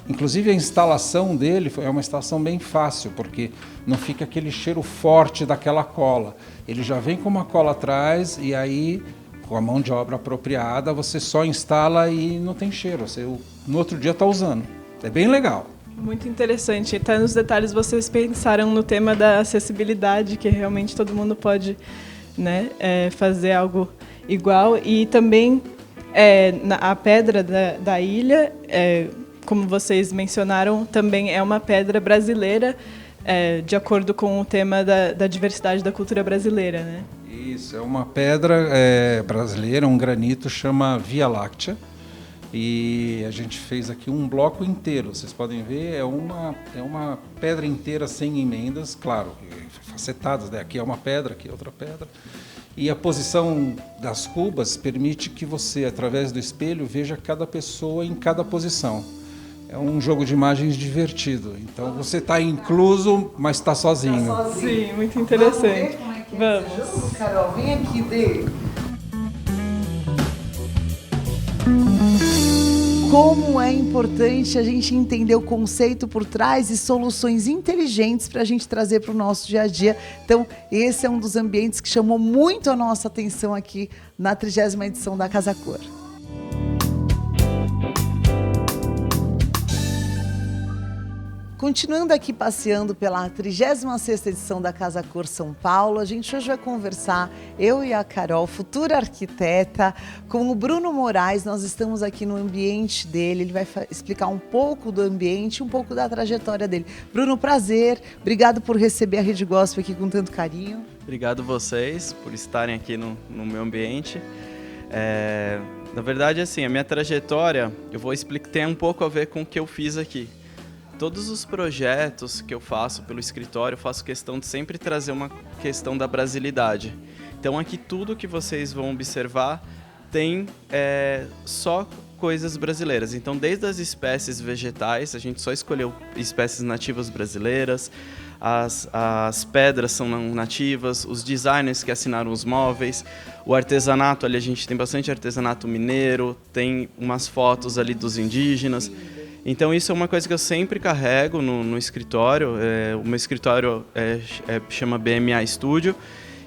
Inclusive, a instalação dele é uma instalação bem fácil, porque não fica aquele cheiro forte daquela cola. Ele já vem com uma cola atrás e aí, com a mão de obra apropriada, você só instala e não tem cheiro. Você, no outro dia está usando. É bem legal. Muito interessante. Até nos detalhes vocês pensaram no tema da acessibilidade, que realmente todo mundo pode, né, fazer algo igual. E também a pedra da ilha, como vocês mencionaram, também é uma pedra brasileira, de acordo com o tema da diversidade da cultura brasileira, né? Isso, é uma pedra brasileira, um granito, chama Via Láctea. E a gente fez aqui um bloco inteiro. Vocês podem ver, é uma pedra inteira sem emendas, claro, facetadas, né? Aqui é uma pedra, aqui é outra pedra. E a posição das cubas permite que você, através do espelho, veja cada pessoa em cada posição. É um jogo de imagens divertido. Então você está incluso, mas está sozinho. Sim, muito interessante. Vamos ver como é que é esse jogo, Carol? Vem aqui, Dê. Como é importante a gente entender o conceito por trás e soluções inteligentes para a gente trazer para o nosso dia a dia. Então, esse é um dos ambientes que chamou muito a nossa atenção aqui na 30ª edição da Casa Cor. Continuando aqui passeando pela 36ª edição da Casa Cor São Paulo, a gente hoje vai conversar, eu e a Carol, futura arquiteta, com o Bruno Moraes. Nós estamos aqui no ambiente dele, ele vai explicar um pouco do ambiente, um pouco da trajetória dele. Bruno, prazer, obrigado por receber a Rede Gospel aqui com tanto carinho. Obrigado vocês por estarem aqui no meu ambiente. Na verdade, assim, a minha trajetória, eu vou explicar, tem um pouco a ver com o que eu fiz aqui. Todos os projetos que eu faço pelo escritório, eu faço questão de sempre trazer uma questão da brasilidade. Então aqui tudo que vocês vão observar tem só coisas brasileiras. Então desde as espécies vegetais, a gente só escolheu espécies nativas brasileiras, as pedras são nativas, os designers que assinaram os móveis, o artesanato, ali a gente tem bastante artesanato mineiro, tem umas fotos ali dos indígenas. Então isso é uma coisa que eu sempre carrego no escritório. O meu escritório chama BMA Studio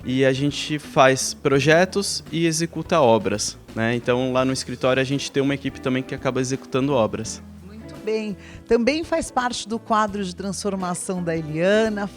e a gente faz projetos e executa obras, né? Então lá no escritório a gente tem uma equipe também que acaba executando obras. Muito bem. Também faz parte do quadro de transformação da Eliana,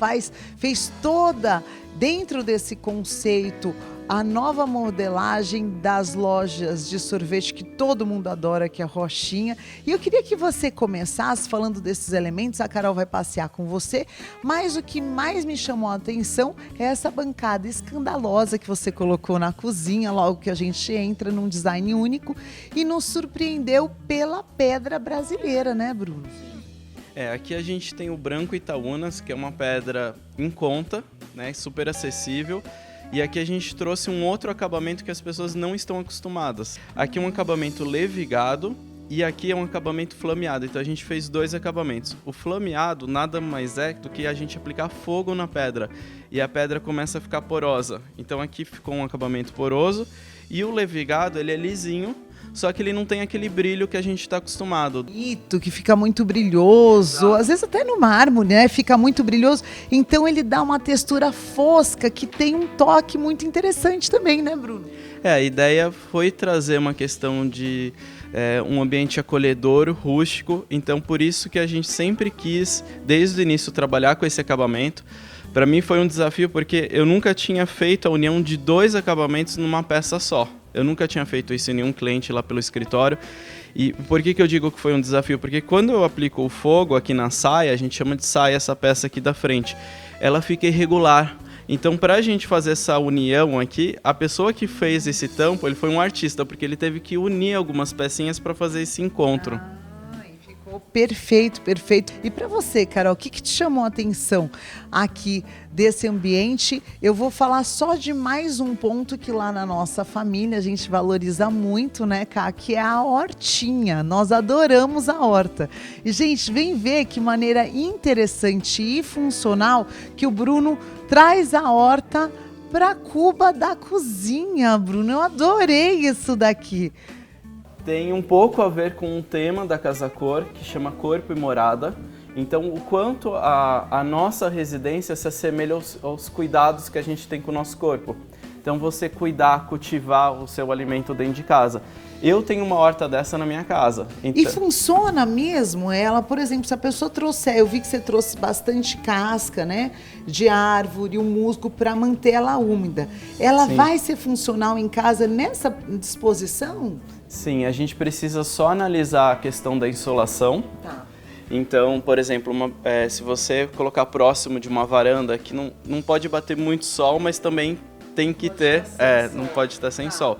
fez toda, dentro desse conceito, a nova modelagem das lojas de sorvete que todo mundo adora, que é a Rochinha. E eu queria que você começasse falando desses elementos, a Carol vai passear com você, mas o que mais me chamou a atenção é essa bancada escandalosa que você colocou na cozinha, logo que a gente entra num design único, e nos surpreendeu pela pedra brasileira, né, Bruno? Aqui a gente tem o branco Itaúnas, que é uma pedra em conta, né, super acessível. E aqui a gente trouxe um outro acabamento que as pessoas não estão acostumadas. Aqui é um acabamento levigado e aqui é um acabamento flameado. Então a gente fez dois acabamentos. O flameado nada mais é do que a gente aplicar fogo na pedra. E a pedra começa a ficar porosa. Então aqui ficou um acabamento poroso. E o levigado, ele é lisinho, só que ele não tem aquele brilho que a gente está acostumado. Que fica muito brilhoso, às vezes até no mármore, né? Fica muito brilhoso. Então ele dá uma textura fosca que tem um toque muito interessante também, né, Bruno? A ideia foi trazer uma questão de um ambiente acolhedor, rústico. Então por isso que a gente sempre quis, desde o início, trabalhar com esse acabamento. Para mim foi um desafio porque eu nunca tinha feito a união de dois acabamentos numa peça só. Eu nunca tinha feito isso em nenhum cliente lá pelo escritório. E por que eu digo que foi um desafio? Porque quando eu aplico o fogo aqui na saia, a gente chama de saia essa peça aqui da frente, ela fica irregular. Então, para a gente fazer essa união aqui, a pessoa que fez esse tampo, ele foi um artista, porque ele teve que unir algumas pecinhas para fazer esse encontro. Perfeito, perfeito. E para você, Carol, o que te chamou a atenção aqui desse ambiente? Eu vou falar só de mais um ponto que lá na nossa família a gente valoriza muito, né, Cá? Que é a hortinha. Nós adoramos a horta. E, gente, vem ver que maneira interessante e funcional que o Bruno traz a horta para a cuba da cozinha, Bruno. Eu adorei isso daqui. Tem um pouco a ver com um tema da Casa Cor, que chama Corpo e Morada. Então, o quanto a nossa residência se assemelha aos cuidados que a gente tem com o nosso corpo. Então, você cuidar, cultivar o seu alimento dentro de casa. Eu tenho uma horta dessa na minha casa. E funciona mesmo ela? Por exemplo, se a pessoa trouxer, eu vi que você trouxe bastante casca, né, de árvore, um musgo para manter ela úmida. Ela Sim. vai ser funcional em casa nessa disposição? Sim, a gente precisa só analisar a questão da insolação. Tá. Então, por exemplo, se você colocar próximo de uma varanda que não pode bater muito sol, mas também tem que ter, não pode estar sem sol.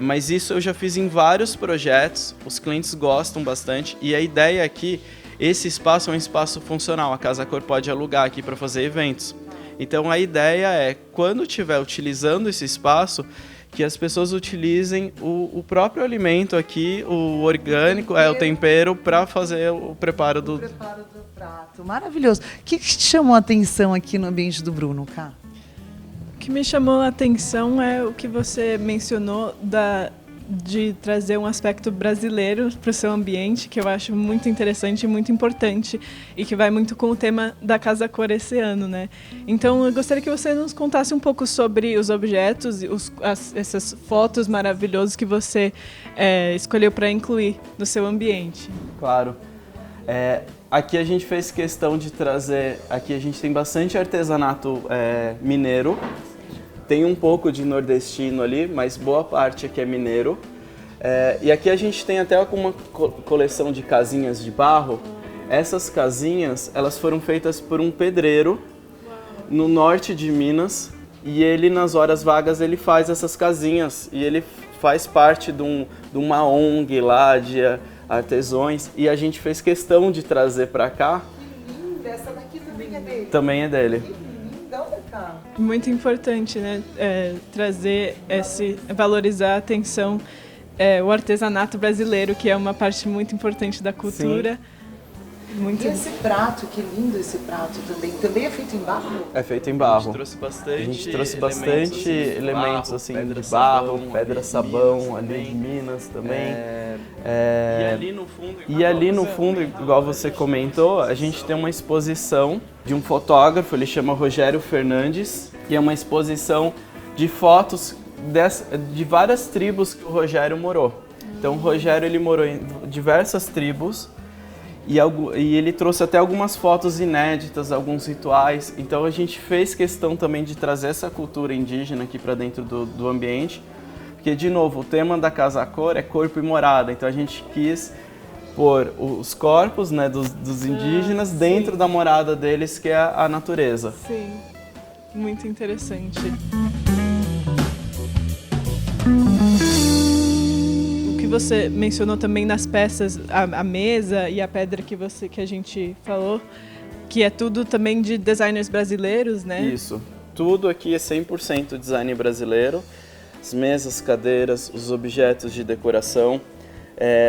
Mas isso eu já fiz em vários projetos, os clientes gostam bastante e a ideia aqui, esse espaço é um espaço funcional, a Casa Cor pode alugar aqui para fazer eventos. Então a ideia é, quando estiver utilizando esse espaço, que as pessoas utilizem o próprio alimento aqui, o orgânico, o tempero, para fazer o preparo do prato. Maravilhoso. O que te chamou a atenção aqui no ambiente do Bruno, Cá? O que me chamou a atenção é o que você mencionou de trazer um aspecto brasileiro para o seu ambiente, que eu acho muito interessante e muito importante, e que vai muito com o tema da Casa Cor esse ano, né? Então, eu gostaria que você nos contasse um pouco sobre os objetos e essas fotos maravilhosas que você escolheu para incluir no seu ambiente. Claro. Aqui a gente fez questão de trazer, aqui a gente tem bastante artesanato mineiro, tem um pouco de nordestino ali, mas boa parte aqui é mineiro. E aqui a gente tem até uma coleção de casinhas de barro. Essas casinhas, elas foram feitas por um pedreiro no norte de Minas, e ele nas horas vagas ele faz essas casinhas, e ele faz parte de uma ONG lá de artesãos, e a gente fez questão de trazer para cá. Essa daqui também é dele? Também é dele. Que linda, olha cá. Muito importante, né? Trazer valorizar a atenção, o artesanato brasileiro, que é uma parte muito importante da cultura. Muito... E esse prato, que lindo esse prato também. Também é feito em barro? É feito em barro. A gente trouxe bastante elementos assim, de barro, pedra sabão, ali de Minas também. E ali no fundo, igual você comentou, a gente tem uma exposição de um fotógrafo, ele chama Rogério Fernandes, que é uma exposição de fotos de várias tribos que o Rogério morou. Então o Rogério ele morou em diversas tribos, e ele trouxe até algumas fotos inéditas, alguns rituais. Então a gente fez questão também de trazer essa cultura indígena aqui para dentro do ambiente. Porque, de novo, o tema da Casa Cor é corpo e morada. Então a gente quis pôr os corpos, né, dos indígenas dentro da morada deles, que é a natureza. Sim, muito interessante. Você mencionou também nas peças a mesa e a pedra que a gente falou, que é tudo também de designers brasileiros, né? Isso. Tudo aqui é 100% design brasileiro. As mesas, cadeiras, os objetos de decoração.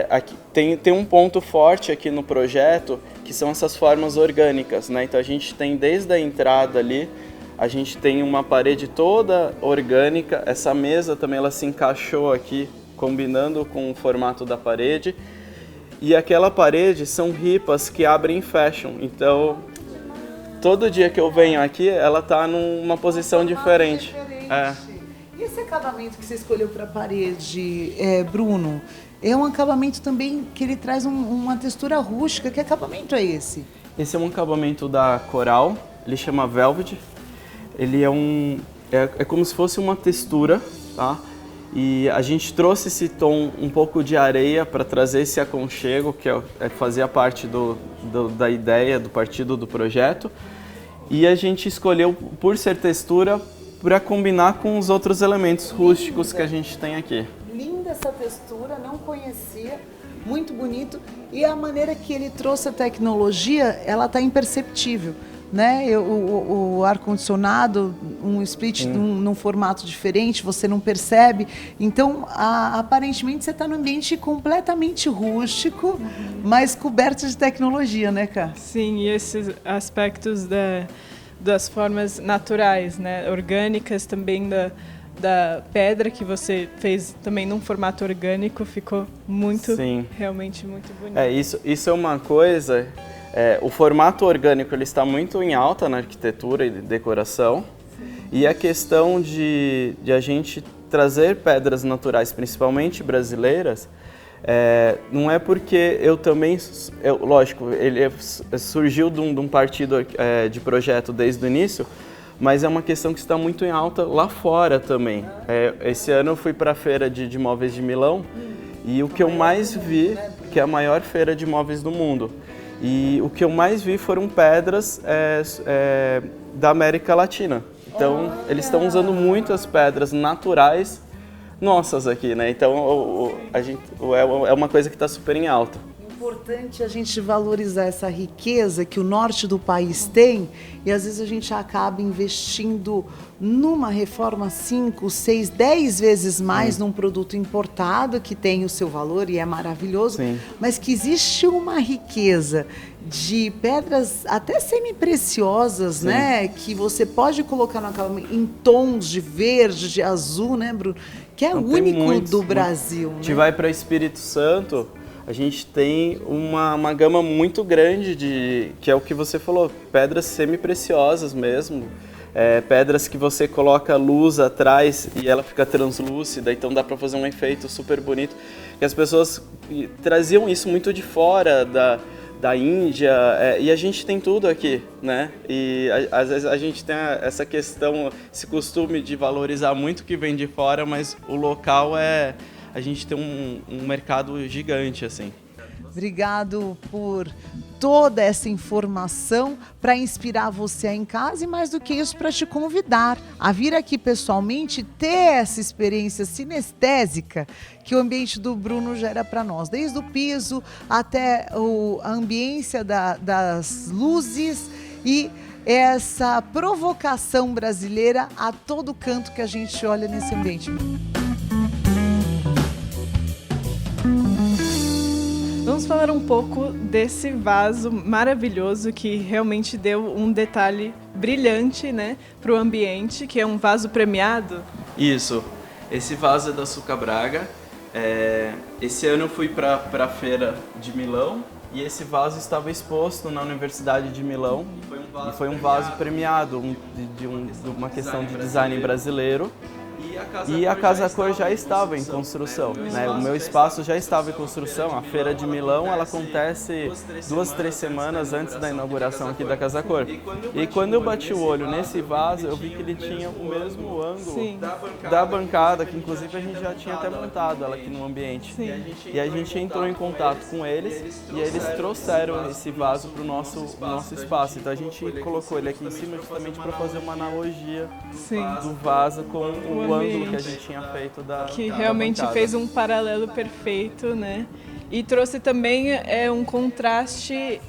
Aqui tem um ponto forte aqui no projeto, que são essas formas orgânicas, né? Então a gente tem desde a entrada ali, a gente tem uma parede toda orgânica. Essa mesa também ela se encaixou aqui, combinando com o formato da parede. E aquela parede são ripas que abrem e fecham. Então, todo dia que eu venho aqui, ela está numa posição diferente. E esse acabamento que você escolheu para a parede, Bruno, é um acabamento também que ele traz uma textura rústica. Que acabamento é esse? Esse é um acabamento da Coral, ele chama Velvet. Ele é como se fosse uma textura, tá? E a gente trouxe esse tom um pouco de areia para trazer esse aconchego, que fazia parte da ideia, do partido, do projeto. E a gente escolheu, por ser textura, para combinar com os outros elementos rústicos que a gente tem aqui. Linda essa textura, não conhecia, muito bonito. E a maneira que ele trouxe a tecnologia, ela está imperceptível. Né? O ar-condicionado, um split num formato diferente, você não percebe. Então, aparentemente, você está num ambiente completamente rústico, mas coberto de tecnologia, né, Cá? Sim, e esses aspectos das formas naturais, né? Orgânicas também da pedra que você fez também num formato orgânico, ficou muito, realmente muito bonito. Isso é uma coisa... o formato orgânico ele está muito em alta na arquitetura e decoração. Sim. E a questão de a gente trazer pedras naturais, principalmente brasileiras, não é porque eu também... lógico, ele surgiu de um partido de projeto desde o início, mas é uma questão que está muito em alta lá fora também. Esse ano eu fui para a Feira de Móveis de Milão e o que eu mais vi, que é a maior feira de móveis do mundo, e o que eu mais vi foram pedras da América Latina. Então, eles estão usando muito as pedras naturais nossas aqui, né? Então, é uma coisa que está super em alta. Importante a gente valorizar essa riqueza que o norte do país tem, e às vezes a gente acaba investindo numa reforma 5, 6, 10 vezes mais num produto importado que tem o seu valor e é maravilhoso, mas que existe uma riqueza de pedras até semi-preciosas, né, que você pode colocar no acabamento em tons de verde, de azul, né, Bruno, que é único do Brasil. A gente vai para Espírito Santo, a gente tem uma gama muito grande que é o que você falou, pedras semi-preciosas mesmo, pedras que você coloca luz atrás e ela fica translúcida, então dá para fazer um efeito super bonito. E as pessoas traziam isso muito de fora da Índia, e a gente tem tudo aqui, né? E às vezes a gente tem essa questão, esse costume de valorizar muito o que vem de fora, mas o local a gente tem um mercado gigante, assim. Obrigado por toda essa informação para inspirar você aí em casa e, mais do que isso, para te convidar a vir aqui pessoalmente e ter essa experiência sinestésica que o ambiente do Bruno gera para nós, desde o piso até a ambiência das luzes e essa provocação brasileira a todo canto que a gente olha nesse ambiente. Vamos falar um pouco desse vaso maravilhoso que realmente deu um detalhe brilhante, né, para o ambiente, que é um vaso premiado. Isso. Esse vaso é da Suca Braga. Esse ano eu fui para a feira de Milão e esse vaso estava exposto na Universidade de Milão. E foi um vaso premiado, de uma questão de design brasileiro. E a Casa Cor já estava em construção, né? O meu espaço já estava em construção. A Feira de Milão, ela acontece 2-3 semanas antes da inauguração aqui da Casa Cor. E quando eu bati o olho nesse vaso, eu vi que ele tinha o mesmo ângulo da bancada, que inclusive a gente já tinha até montado ela aqui no ambiente. E a gente entrou em contato com eles e eles trouxeram esse vaso para o nosso espaço. Então a gente colocou ele aqui em cima justamente para fazer uma analogia do vaso com o ângulo que a gente tinha feito que realmente fez um paralelo perfeito, né? E trouxe também um contraste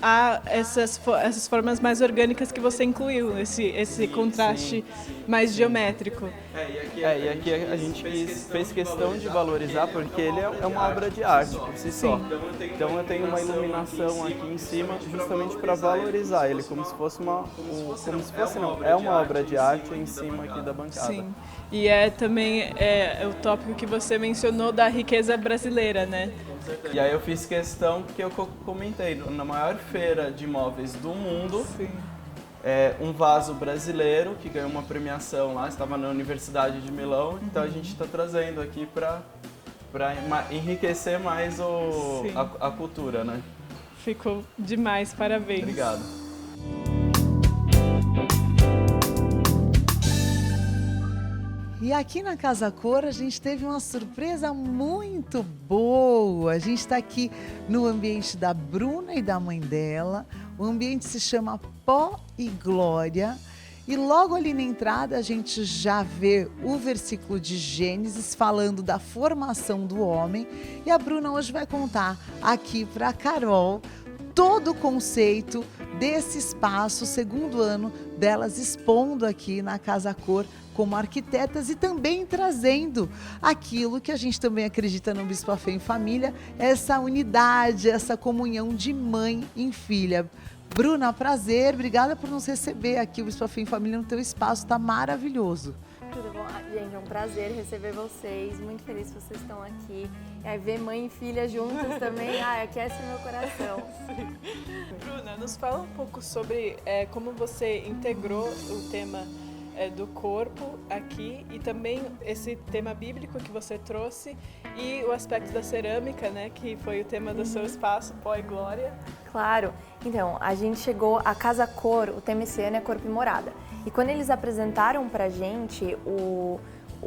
a essas formas mais orgânicas que você incluiu, esse contraste mais geométrico. E aqui a gente fez questão de valorizar porque ele é uma obra de arte por si só. Então eu tenho uma iluminação aqui em cima justamente para valorizar ele, como se fosse é uma obra de arte em cima aqui da bancada. Sim. E também o tópico que você mencionou da riqueza brasileira, né? E aí eu fiz questão, que eu comentei, na maior feira de móveis do mundo, um vaso brasileiro que ganhou uma premiação lá, estava na Universidade de Milão, então a gente está trazendo aqui para enriquecer mais a cultura, né? Ficou demais, parabéns. Obrigado. E aqui na Casa Cor a gente teve uma surpresa muito boa. A gente está aqui no ambiente da Bruna e da mãe dela. O ambiente se chama Pó e Glória. E logo ali na entrada a gente já vê o versículo de Gênesis falando da formação do homem. E a Bruna hoje vai contar aqui para a Carol todo o conceito desse espaço, segundo ano delas expondo aqui na Casa Cor como arquitetas e também trazendo aquilo que a gente também acredita no Bispo Fé em Família, essa unidade, essa comunhão de mãe em filha. Bruna, prazer, obrigada por nos receber aqui, o Bispo Fé em Família, no teu espaço, tá maravilhoso. Tudo bom? Gente, é um prazer receber vocês, muito feliz que vocês estão aqui. E aí ver mãe e filha juntas também, aquece meu coração. Bruna, nos fala um pouco sobre como você integrou o tema do corpo aqui e também esse tema bíblico que você trouxe e o aspecto da cerâmica, né, que foi o tema do seu espaço, Pó e Glória. Claro. Então, a gente chegou à Casa Cor, o tema esse ano é Corpo e Morada. E quando eles apresentaram pra gente o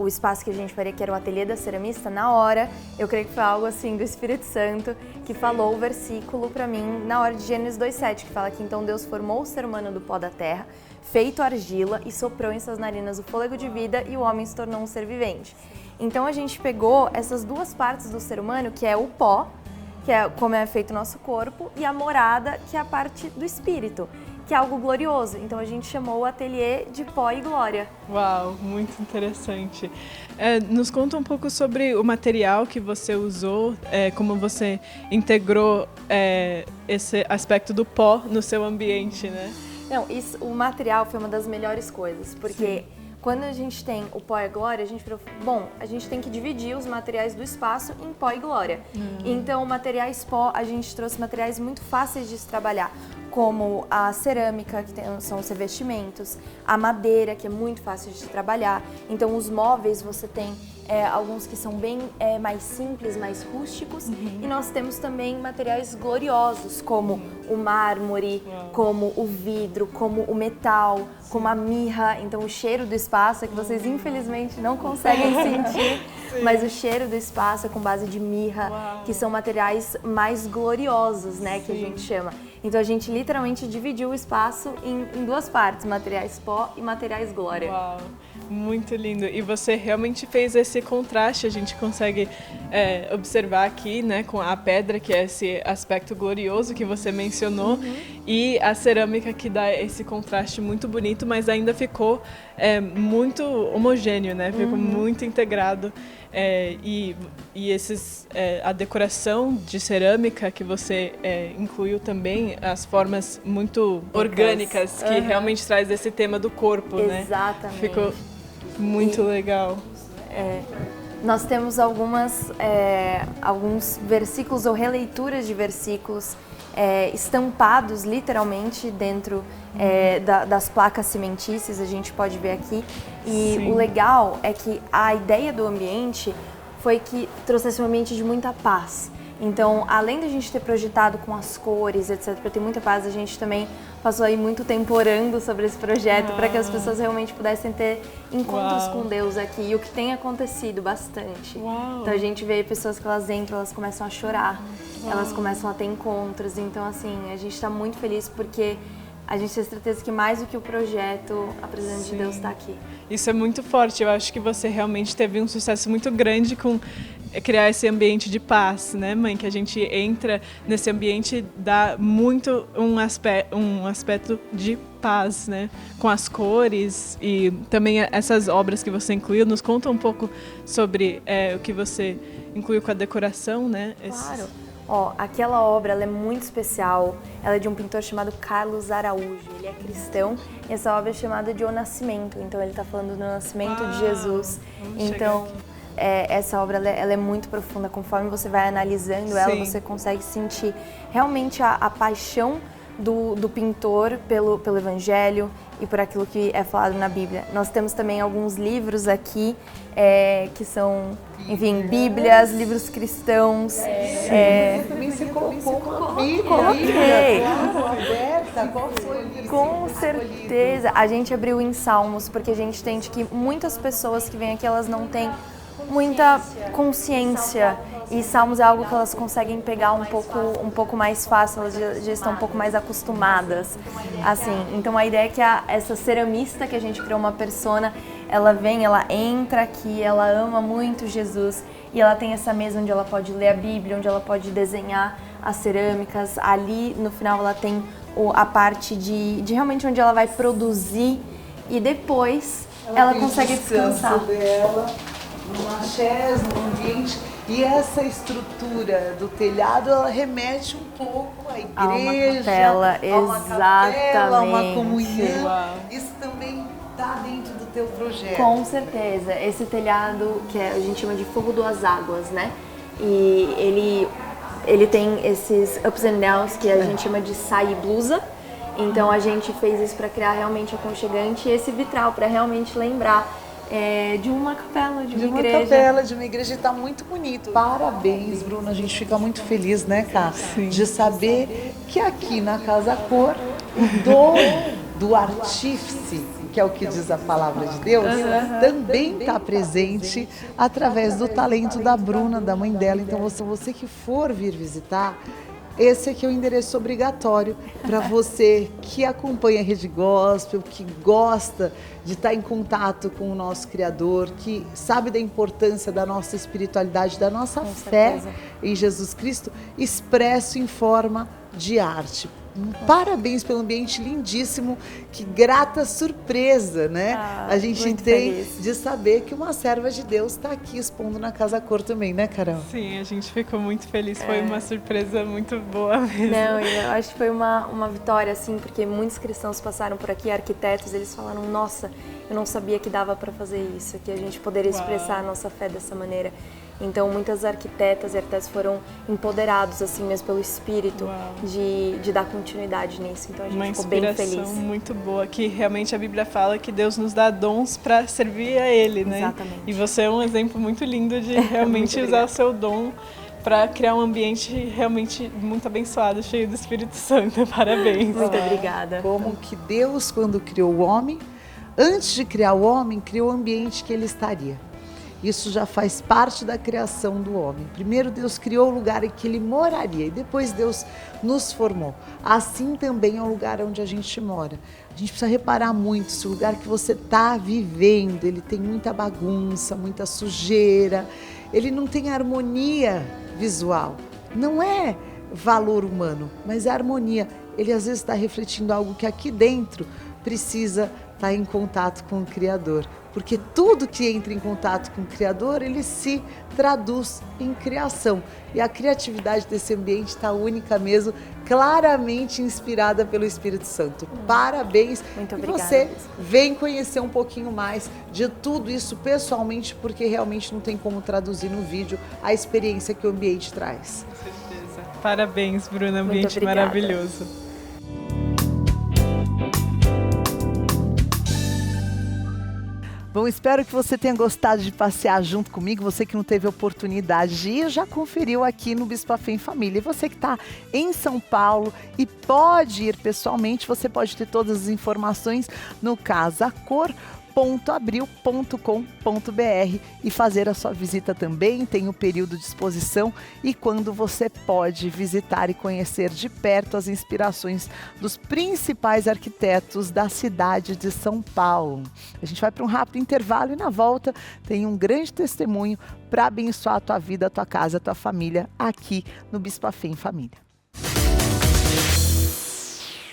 espaço que a gente faria, que era o ateliê da ceramista, na hora, eu creio que foi algo assim do Espírito Santo, que falou o versículo pra mim, na hora de Gênesis 2:7, que fala que então Deus formou o ser humano do pó da terra, feito argila e soprou em suas narinas o fôlego de vida e o homem se tornou um ser vivente. Então a gente pegou essas duas partes do ser humano, que é o pó, que é como é feito o nosso corpo, e a morada, que é a parte do espírito, que é algo glorioso. Então a gente chamou o ateliê de Pó e Glória. Uau, muito interessante. Nos conta um pouco sobre o material que você usou, como você integrou esse aspecto do pó no seu ambiente, né? Não, o material foi uma das melhores coisas, porque quando a gente tem o Pó e Glória, a gente falou, bom, a gente tem que dividir os materiais do espaço em Pó e Glória. Então, materiais pó, a gente trouxe materiais muito fáceis de se trabalhar, como a cerâmica, que são os revestimentos, a madeira, que é muito fácil de trabalhar. Então, os móveis você tem alguns que são bem mais simples, mais rústicos, e nós temos também materiais gloriosos, como o mármore, como o vidro, como o metal, como a mirra. Então o cheiro do espaço é que vocês infelizmente não conseguem sentir, mas o cheiro do espaço é com base de mirra, que são materiais mais gloriosos, né, que a gente chama. Então a gente literalmente dividiu o espaço em duas partes, materiais pó e materiais glória. Uau, muito lindo. E você realmente fez esse contraste, a gente consegue observar aqui, né, com a pedra, que é esse aspecto glorioso que você mencionou, e a cerâmica que dá esse contraste muito bonito, mas ainda ficou muito homogêneo, né? Ficou muito integrado. E a decoração de cerâmica que você incluiu também, as formas muito orgânicas, que realmente traz esse tema do corpo, né? Exatamente. Ficou muito legal. Nós temos alguns versículos ou releituras de versículos estampados literalmente dentro das placas cimentícias, a gente pode ver aqui. E o legal é que a ideia do ambiente foi que trouxesse um ambiente de muita paz. Então, além da gente ter projetado com as cores, etc., para ter muita paz, a gente também passou aí muito tempo orando sobre esse projeto para que as pessoas realmente pudessem ter encontros com Deus aqui. E o que tem acontecido bastante. Então, a gente vê pessoas que elas entram, elas começam a chorar, elas começam a ter encontros. Então, assim, a gente está muito feliz porque a gente tem certeza que mais do que o projeto, a presença de Deus está aqui. Isso é muito forte. Eu acho que você realmente teve um sucesso muito grande com criar esse ambiente de paz, né, mãe? Que a gente entra nesse ambiente, dá muito um aspecto de paz, né? Com as cores e também essas obras que você incluiu. Nos conta um pouco sobre o que você incluiu com a decoração, né? Claro. Aquela obra ela é muito especial, ela é de um pintor chamado Carlos Araújo, ele é cristão, e essa obra é chamada de O Nascimento, então ele está falando do nascimento de Jesus. Então, essa obra ela é muito profunda, conforme você vai analisando ela, você consegue sentir realmente a paixão do pintor pelo Evangelho e por aquilo que é falado na Bíblia. Nós temos também alguns livros aqui que são, enfim, Bíblias, livros cristãos. Também você colocou uma Bíblia. Coloquei. Aberta. Qual foi o livro? Com certeza. A gente abriu em Salmos, porque a gente entende que muitas pessoas que vêm aqui, elas não têm muita consciência. E Salmos é algo que elas conseguem pegar um pouco mais fácil, elas já estão um pouco mais acostumadas, assim. Então a ideia é que essa ceramista que a gente criou, uma persona, ela vem, ela entra aqui, ela ama muito Jesus e ela tem essa mesa onde ela pode ler a Bíblia, onde ela pode desenhar as cerâmicas. Ali no final ela tem a parte de realmente onde ela vai produzir e depois ela consegue descansar. Dela, numa chaise, num ambiente. E essa estrutura do telhado, ela remete um pouco à igreja, a uma capela, a uma comunhão. Isso também está dentro do teu projeto. Com certeza. Esse telhado, que a gente chama de fogo das águas, né? E ele tem esses ups and downs que a gente chama de saia e blusa. Então a gente fez isso para criar realmente aconchegante e esse vitral para realmente lembrar de uma capela, de uma igreja. De uma capela, de uma igreja, está muito bonito. Parabéns, Bruna, a gente fica muito feliz, né, Cá? De saber que aqui na Casa Cor, o dom do artífice, que é o que diz a palavra de Deus, também está presente através do talento da Bruna, da mãe dela. Então, você que for vir visitar, esse aqui é o endereço obrigatório para você que acompanha a Rede Gospel, que gosta de estar em contato com o nosso Criador, que sabe da importância da nossa espiritualidade, da nossa fé em Jesus Cristo, expresso em forma de arte. Parabéns pelo ambiente lindíssimo, que grata surpresa, né? A gente tem de saber que uma serva de Deus está aqui expondo na Casa Cor também, né, Carol? Sim, a gente ficou muito feliz, foi uma surpresa muito boa mesmo. Não, eu acho que foi uma vitória, assim, porque muitos cristãos passaram por aqui, arquitetos, eles falaram, nossa, eu não sabia que dava para fazer isso, que a gente poderia expressar a nossa fé dessa maneira. Então, muitas arquitetas e arquitetos foram empoderados, assim mesmo, pelo Espírito, de dar continuidade nisso. Então, a gente ficou bem feliz. Uma inspiração muito boa, que realmente a Bíblia fala que Deus nos dá dons para servir a Ele, né? Exatamente. E você é um exemplo muito lindo de realmente usar o seu dom para criar um ambiente realmente muito abençoado, cheio do Espírito Santo. Parabéns. Muito obrigada. Como que Deus, quando criou o homem, antes de criar o homem, criou o ambiente que ele estaria. Isso já faz parte da criação do homem. Primeiro Deus criou o lugar em que ele moraria e depois Deus nos formou. Assim também é o lugar onde a gente mora. A gente precisa reparar muito se o lugar que você está vivendo, ele tem muita bagunça, muita sujeira, ele não tem harmonia visual. Não é valor humano, mas é harmonia. Ele às vezes está refletindo algo que aqui dentro precisa estar em contato com o Criador. Porque tudo que entra em contato com o Criador, ele se traduz em criação. E a criatividade desse ambiente está única mesmo, claramente inspirada pelo Espírito Santo. Parabéns! Muito e obrigada. você vem conhecer um pouquinho mais de tudo isso pessoalmente, porque realmente não tem como traduzir no vídeo a experiência que o ambiente traz. Com certeza. Parabéns, Bruna. Ambiente maravilhoso. Bom, espero que você tenha gostado de passear junto comigo. Você que não teve oportunidade de ir, já conferiu aqui no Bispo Fé em Família. E você que está em São Paulo e pode ir pessoalmente, você pode ter todas as informações no casacor.abril.com.br e fazer a sua visita também. Tem o período de exposição e quando você pode visitar e conhecer de perto as inspirações dos principais arquitetos da cidade de São Paulo. A gente vai para um rápido intervalo e na volta tem um grande testemunho para abençoar a tua vida, a tua casa, a tua família aqui no Bispo Fé em Família.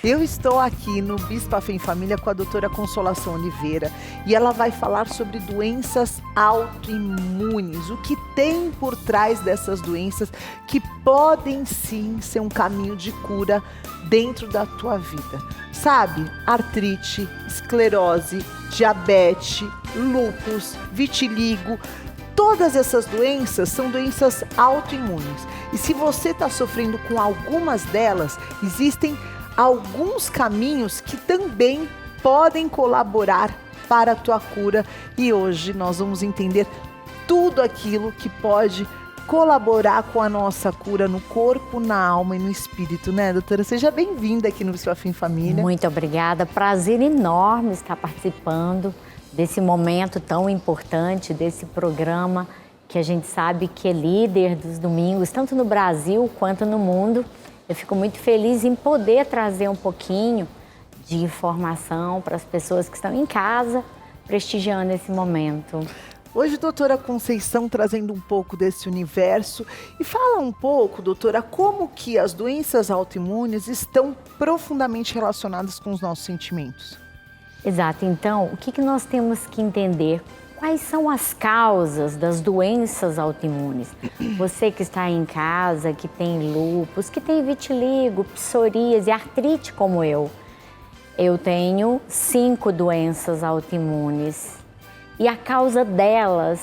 Eu estou aqui no Bispo Fé em Família com a doutora Consolação Oliveira e ela vai falar sobre doenças autoimunes, o que tem por trás dessas doenças que podem sim ser um caminho de cura dentro da tua vida. Sabe, artrite, esclerose, diabetes, lúpus, vitiligo, todas essas doenças são doenças autoimunes. E se você está sofrendo com algumas delas, existem alguns caminhos que também podem colaborar para a tua cura e hoje nós vamos entender tudo aquilo que pode colaborar com a nossa cura no corpo, na alma e no espírito, né, doutora? Seja bem-vinda aqui no Bispo Fé em Família. Muito obrigada, prazer enorme estar participando desse momento tão importante, desse programa que a gente sabe que é líder dos domingos, tanto no Brasil quanto no mundo. Eu fico muito feliz em poder trazer um pouquinho de informação para as pessoas que estão em casa, prestigiando esse momento. Hoje, doutora Conceição, trazendo um pouco desse universo. E fala um pouco, doutora, como que as doenças autoimunes estão profundamente relacionadas com os nossos sentimentos. Exato. Então, o que nós temos que entender? Quais são as causas das doenças autoimunes? Você que está em casa, que tem lúpus, que tem vitiligo, psoríase, artrite como eu tenho 5 doenças autoimunes. E a causa delas,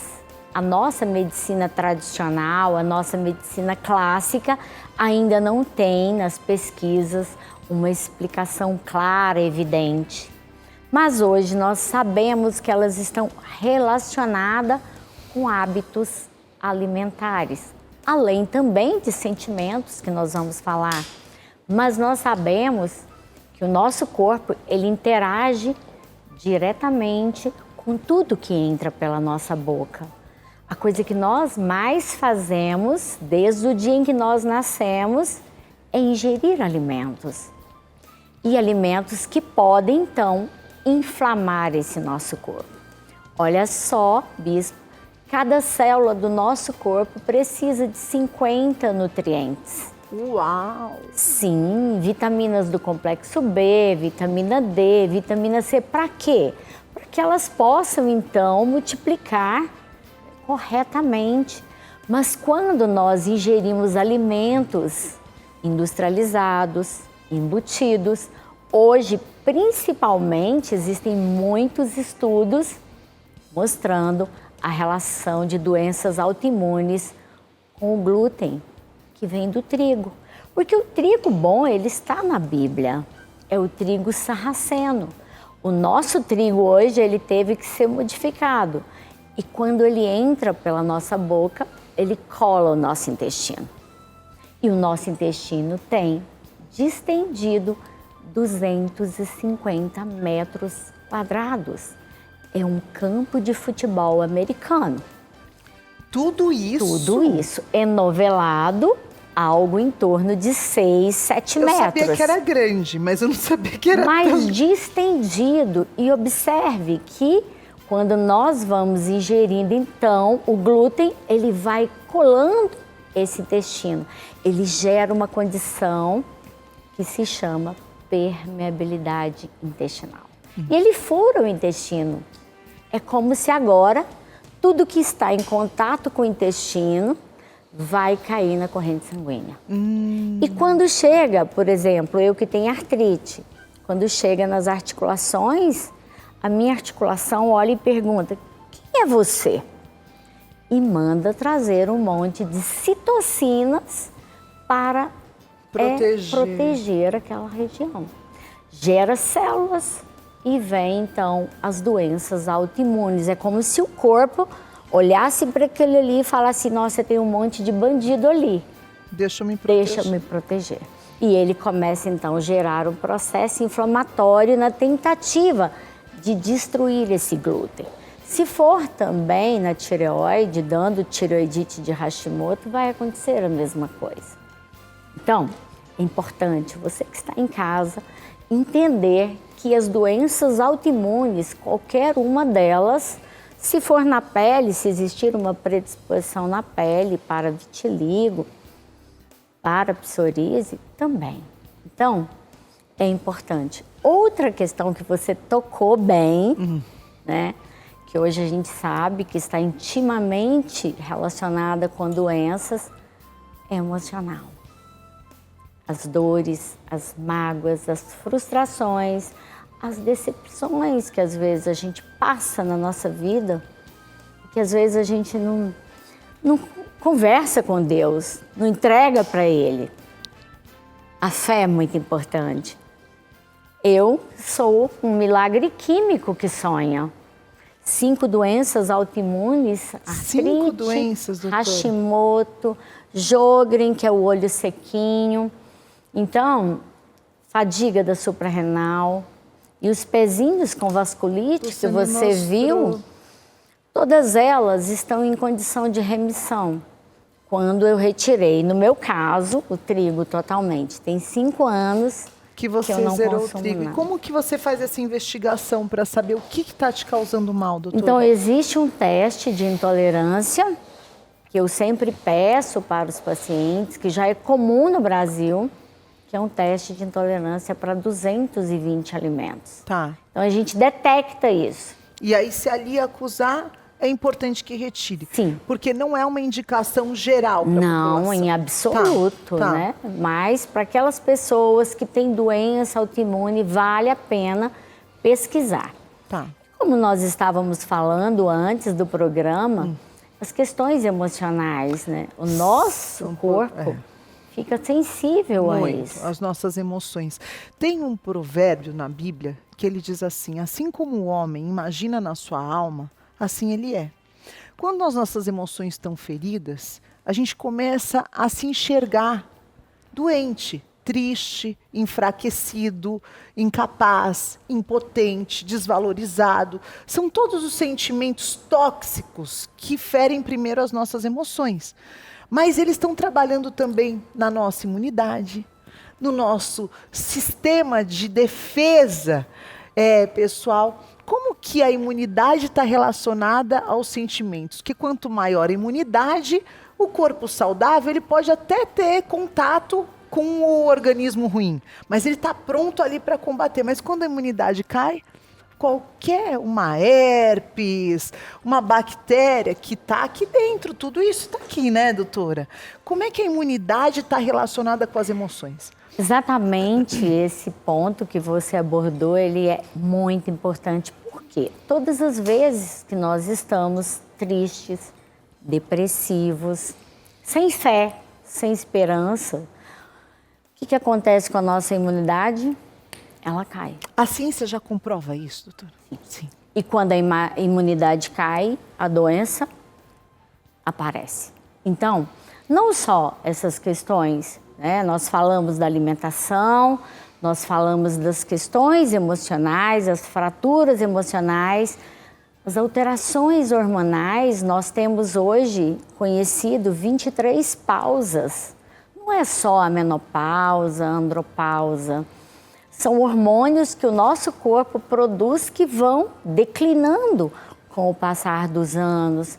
a nossa medicina tradicional, a nossa medicina clássica, ainda não tem nas pesquisas uma explicação clara, evidente. Mas hoje nós sabemos que elas estão relacionadas com hábitos alimentares, além também de sentimentos que nós vamos falar. Mas nós sabemos que o nosso corpo, ele interage diretamente com tudo que entra pela nossa boca. A coisa que nós mais fazemos, desde o dia em que nós nascemos, é ingerir alimentos. E alimentos que podem, então, inflamar esse nosso corpo. Olha só, bispo, cada célula do nosso corpo precisa de 50 nutrientes. Uau! Sim, vitaminas do complexo B, vitamina D, vitamina C. Para quê? Para que elas possam, então, multiplicar corretamente. Mas quando nós ingerimos alimentos industrializados, embutidos, Hoje, principalmente, existem muitos estudos mostrando a relação de doenças autoimunes com o glúten, que vem do trigo. Porque o trigo bom, ele está na Bíblia, é o trigo sarraceno. O nosso trigo hoje, ele teve que ser modificado. E quando ele entra pela nossa boca, ele cola o nosso intestino. E o nosso intestino tem distendido 250 metros quadrados. É um campo de futebol americano. Tudo isso? Tudo isso. Enovelado, algo em torno de 6, 7 metros. Eu sabia que era grande, mas eu não sabia que era mais tão... distendido. E observe que quando nós vamos ingerindo, então, o glúten, ele vai colando esse intestino. Ele gera uma condição que se chama permeabilidade intestinal. E ele fura o intestino. É como se agora tudo que está em contato com o intestino vai cair na corrente sanguínea. E quando chega, por exemplo, eu que tenho artrite, quando chega nas articulações, a minha articulação olha e pergunta: quem é você? E manda trazer um monte de citocinas para proteger aquela região. Gera células e vem então as doenças autoimunes. É como se o corpo olhasse para aquele ali e falasse: nossa, tem um monte de bandido ali. Deixa eu me proteger. Deixa eu me proteger. E ele começa então a gerar um processo inflamatório na tentativa de destruir esse glúten. Se for também na tireoide, dando tireoidite de Hashimoto, vai acontecer a mesma coisa. Então, é importante você que está em casa entender que as doenças autoimunes, qualquer uma delas, se for na pele, se existir uma predisposição na pele para vitiligo, para psoríase, também. Então, é importante. Outra questão que você tocou bem, né, que hoje a gente sabe que está intimamente relacionada com doenças, é emocional. As dores, as mágoas, as frustrações, as decepções que às vezes a gente passa na nossa vida, que às vezes a gente não conversa com Deus, não entrega para Ele. A fé é muito importante. Eu sou um milagre químico que sonha. 5 doenças autoimunes, artrite, 5 doenças, doutora? Hashimoto, Sjögren, que é o olho sequinho. Então, fadiga da suprarrenal e os pezinhos com vasculite que você viu, todas elas estão em condição de remissão. Quando eu retirei, no meu caso, o trigo totalmente. Tem 5 anos que você eu não zerou o consumo trigo. nada. E como que você faz essa investigação para saber o que está te causando mal, doutora? Então, existe um teste de intolerância que eu sempre peço para os pacientes, que já é comum no Brasil, que é um teste de intolerância para 220 alimentos. Tá. Então, a gente detecta isso. E aí, se ali acusar, é importante que retire. Sim. Porque não é uma indicação geral para a população. Não, em absoluto, Tá. né? Mas para aquelas pessoas que têm doença autoimune, vale a pena pesquisar. Tá. Como nós estávamos falando antes do programa, as questões emocionais, né? O nosso corpo fica sensível a isso. As nossas emoções. Tem um provérbio na Bíblia que ele diz assim: assim como o homem imagina na sua alma, assim ele é. Quando as nossas emoções estão feridas, a gente começa a se enxergar doente, triste, enfraquecido, incapaz, impotente, desvalorizado. São todos os sentimentos tóxicos que ferem primeiro as nossas emoções. Mas eles estão trabalhando também na nossa imunidade, no nosso sistema de defesa pessoal. Como que a imunidade está relacionada aos sentimentos? Que quanto maior a imunidade, o corpo saudável ele pode até ter contato com o organismo ruim, mas ele está pronto ali para combater. Mas quando a imunidade cai, uma herpes, uma bactéria que está aqui dentro, tudo isso está aqui, né, doutora? Como é que a imunidade está relacionada com as emoções? Exatamente esse ponto que você abordou, ele é muito importante, porque todas as vezes que nós estamos tristes, depressivos, sem fé, sem esperança, o que acontece com a nossa imunidade? Ela cai. A ciência já comprova isso, doutora? Sim. E quando a imunidade cai, a doença aparece. Então, não só essas questões, né? Nós falamos da alimentação, nós falamos das questões emocionais, as fraturas emocionais, as alterações hormonais. Nós temos hoje conhecido 23 pausas. Não é só a menopausa, a andropausa. São hormônios que o nosso corpo produz que vão declinando com o passar dos anos.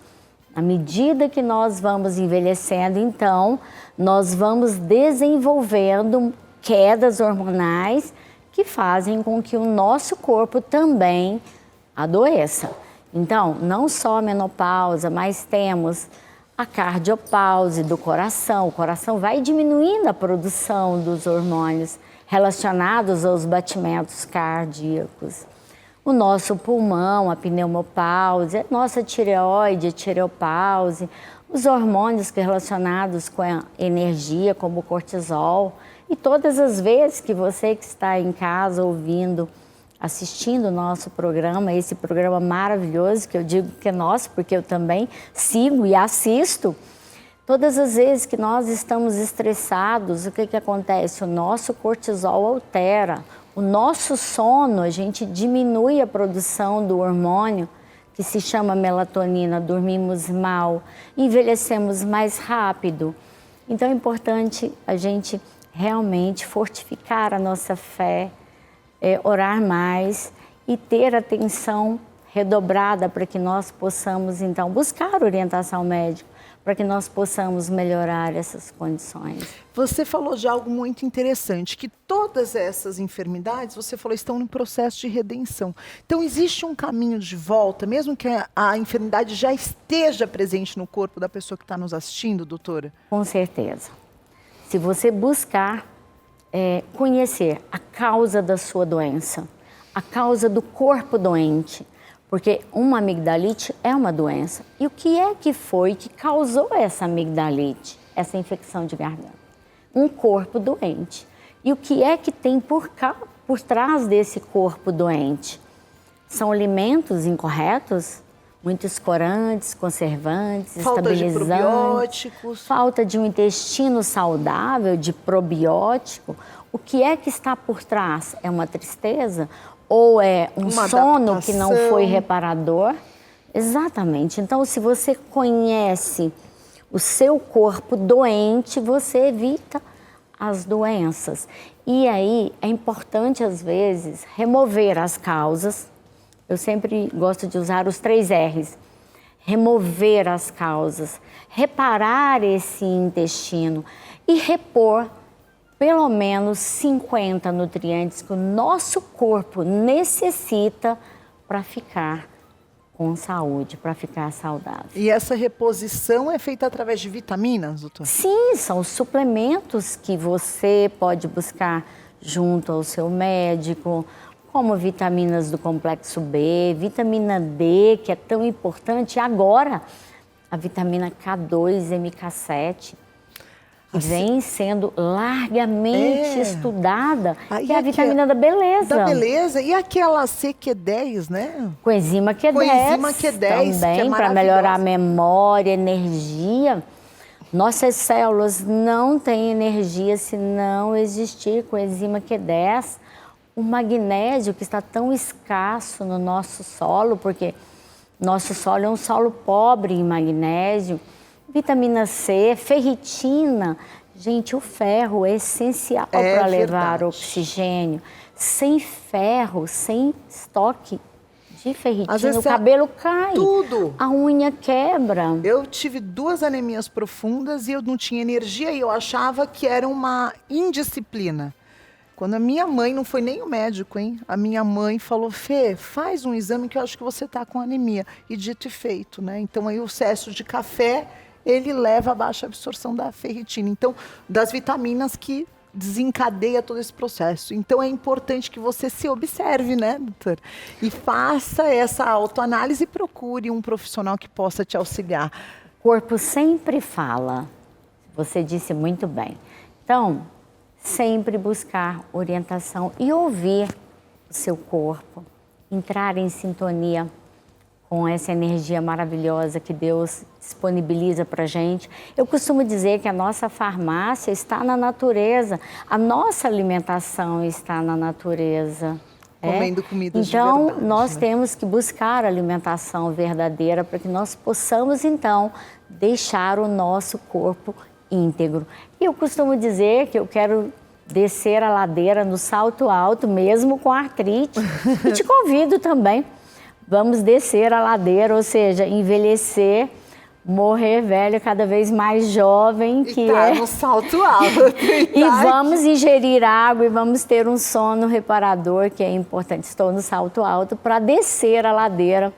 À medida que nós vamos envelhecendo, então, nós vamos desenvolvendo quedas hormonais que fazem com que o nosso corpo também adoeça. Então, não só a menopausa, mas temos a cardiopause do coração. O coração vai diminuindo a produção dos hormônios relacionados aos batimentos cardíacos. O nosso pulmão, a pneumopause, a nossa tireoide, a tireopause, os hormônios relacionados com a energia, como o cortisol. E todas as vezes que você que está em casa ouvindo, assistindo o nosso programa, esse programa maravilhoso, que eu digo que é nosso, porque eu também sigo e assisto, todas as vezes que nós estamos estressados, o que acontece? O nosso cortisol altera, o nosso sono, a gente diminui a produção do hormônio que se chama melatonina, dormimos mal, envelhecemos mais rápido. Então é importante a gente realmente fortificar a nossa fé, orar mais e ter atenção redobrada para que nós possamos, então, buscar orientação médica, para que nós possamos melhorar essas condições. Você falou de algo muito interessante, que todas essas enfermidades, você falou, estão no processo de redenção. Então, existe um caminho de volta, mesmo que a enfermidade já esteja presente no corpo da pessoa que está nos assistindo, doutora? Com certeza. Se você buscar conhecer a causa da sua doença, a causa do corpo doente, porque uma amigdalite é uma doença. E o que é que foi que causou essa amigdalite, essa infecção de garganta? Um corpo doente. E o que é que tem por trás desse corpo doente? São alimentos incorretos, muitos corantes, conservantes, falta estabilizantes. De probióticos. Falta de um intestino saudável, de probiótico. O que é que está por trás? É uma tristeza? Ou é um sono adaptação. Que não foi reparador? Exatamente. Então, se você conhece o seu corpo doente, você evita as doenças. E aí, é importante, às vezes, remover as causas. Eu sempre gosto de usar os 3 R's. Remover as causas, reparar esse intestino e repor pelo menos 50 nutrientes que o nosso corpo necessita para ficar com saúde, para ficar saudável. E essa reposição é feita através de vitaminas, doutor? Sim, são suplementos que você pode buscar junto ao seu médico, como vitaminas do complexo B, vitamina D, que é tão importante, e agora a vitamina K2, MK7, que vem sendo largamente estudada, que é a vitamina da beleza. Da beleza. E aquela CQ10, né? Coenzima Q10. Coenzima Q10, também, para melhorar a memória, energia. Nossas células não têm energia se não existir coenzima Q10. O magnésio, que está tão escasso no nosso solo, porque nosso solo é um solo pobre em magnésio. Vitamina C, ferritina. Gente, o ferro é essencial para levar oxigênio. Sem ferro, sem estoque de ferritina, o cabelo cai. Tudo. A unha quebra. Eu tive 2 anemias profundas e eu não tinha energia e eu achava que era uma indisciplina. Quando a minha mãe, não foi nem o médico, hein? A minha mãe falou, Fê, faz um exame que eu acho que você tá com anemia. E dito e feito, né? Então aí o excesso de café, ele leva a baixa absorção da ferritina. Então, das vitaminas que desencadeia todo esse processo. Então é importante que você se observe, né, doutor? E faça essa autoanálise e procure um profissional que possa te auxiliar. O corpo sempre fala. Você disse muito bem. Então, sempre buscar orientação e ouvir o seu corpo, entrar em sintonia com essa energia maravilhosa que Deus disponibiliza para a gente. Eu costumo dizer que a nossa farmácia está na natureza, a nossa alimentação está na natureza. Comendo comidas então, de verdade, nós né? temos que buscar a alimentação verdadeira para que nós possamos, então, deixar o nosso corpo íntegro. E eu costumo dizer que eu quero descer a ladeira no salto alto, mesmo com artrite. E te convido também. Vamos descer a ladeira, ou seja, envelhecer, morrer velho, cada vez mais jovem, que tá é no salto alto. e vamos ingerir água e vamos ter um sono reparador, que é importante. Estou no salto alto para descer a ladeira,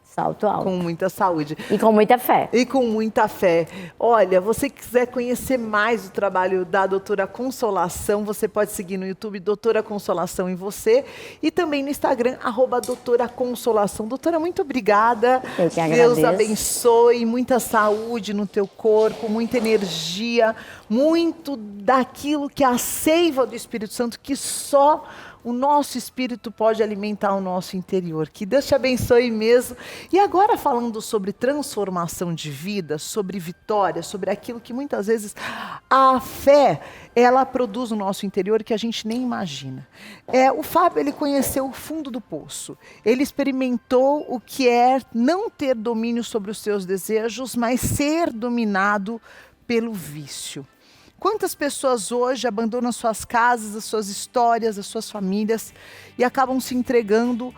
salto alto. Com muita saúde. E com muita fé. E com muita fé. Olha, você que quiser conhecer mais o trabalho da doutora Consolação, você pode seguir no YouTube Doutora Consolação em você e também no Instagram, @doutora Consolação. Doutora, muito obrigada. Eu que Deus agradeço. abençoe, muita saúde no teu corpo, muita energia, muito daquilo que é a seiva do Espírito Santo, que só o nosso espírito pode alimentar o nosso interior. Que Deus te abençoe mesmo. E agora falando sobre transformação de vida, sobre vitória, sobre aquilo que muitas vezes a fé, ela produz no nosso interior que a gente nem imagina. O Fábio, ele conheceu o fundo do poço. Ele experimentou o que é não ter domínio sobre os seus desejos, mas ser dominado pelo vício. Quantas pessoas hoje abandonam suas casas, as suas histórias, as suas famílias e acabam se entregando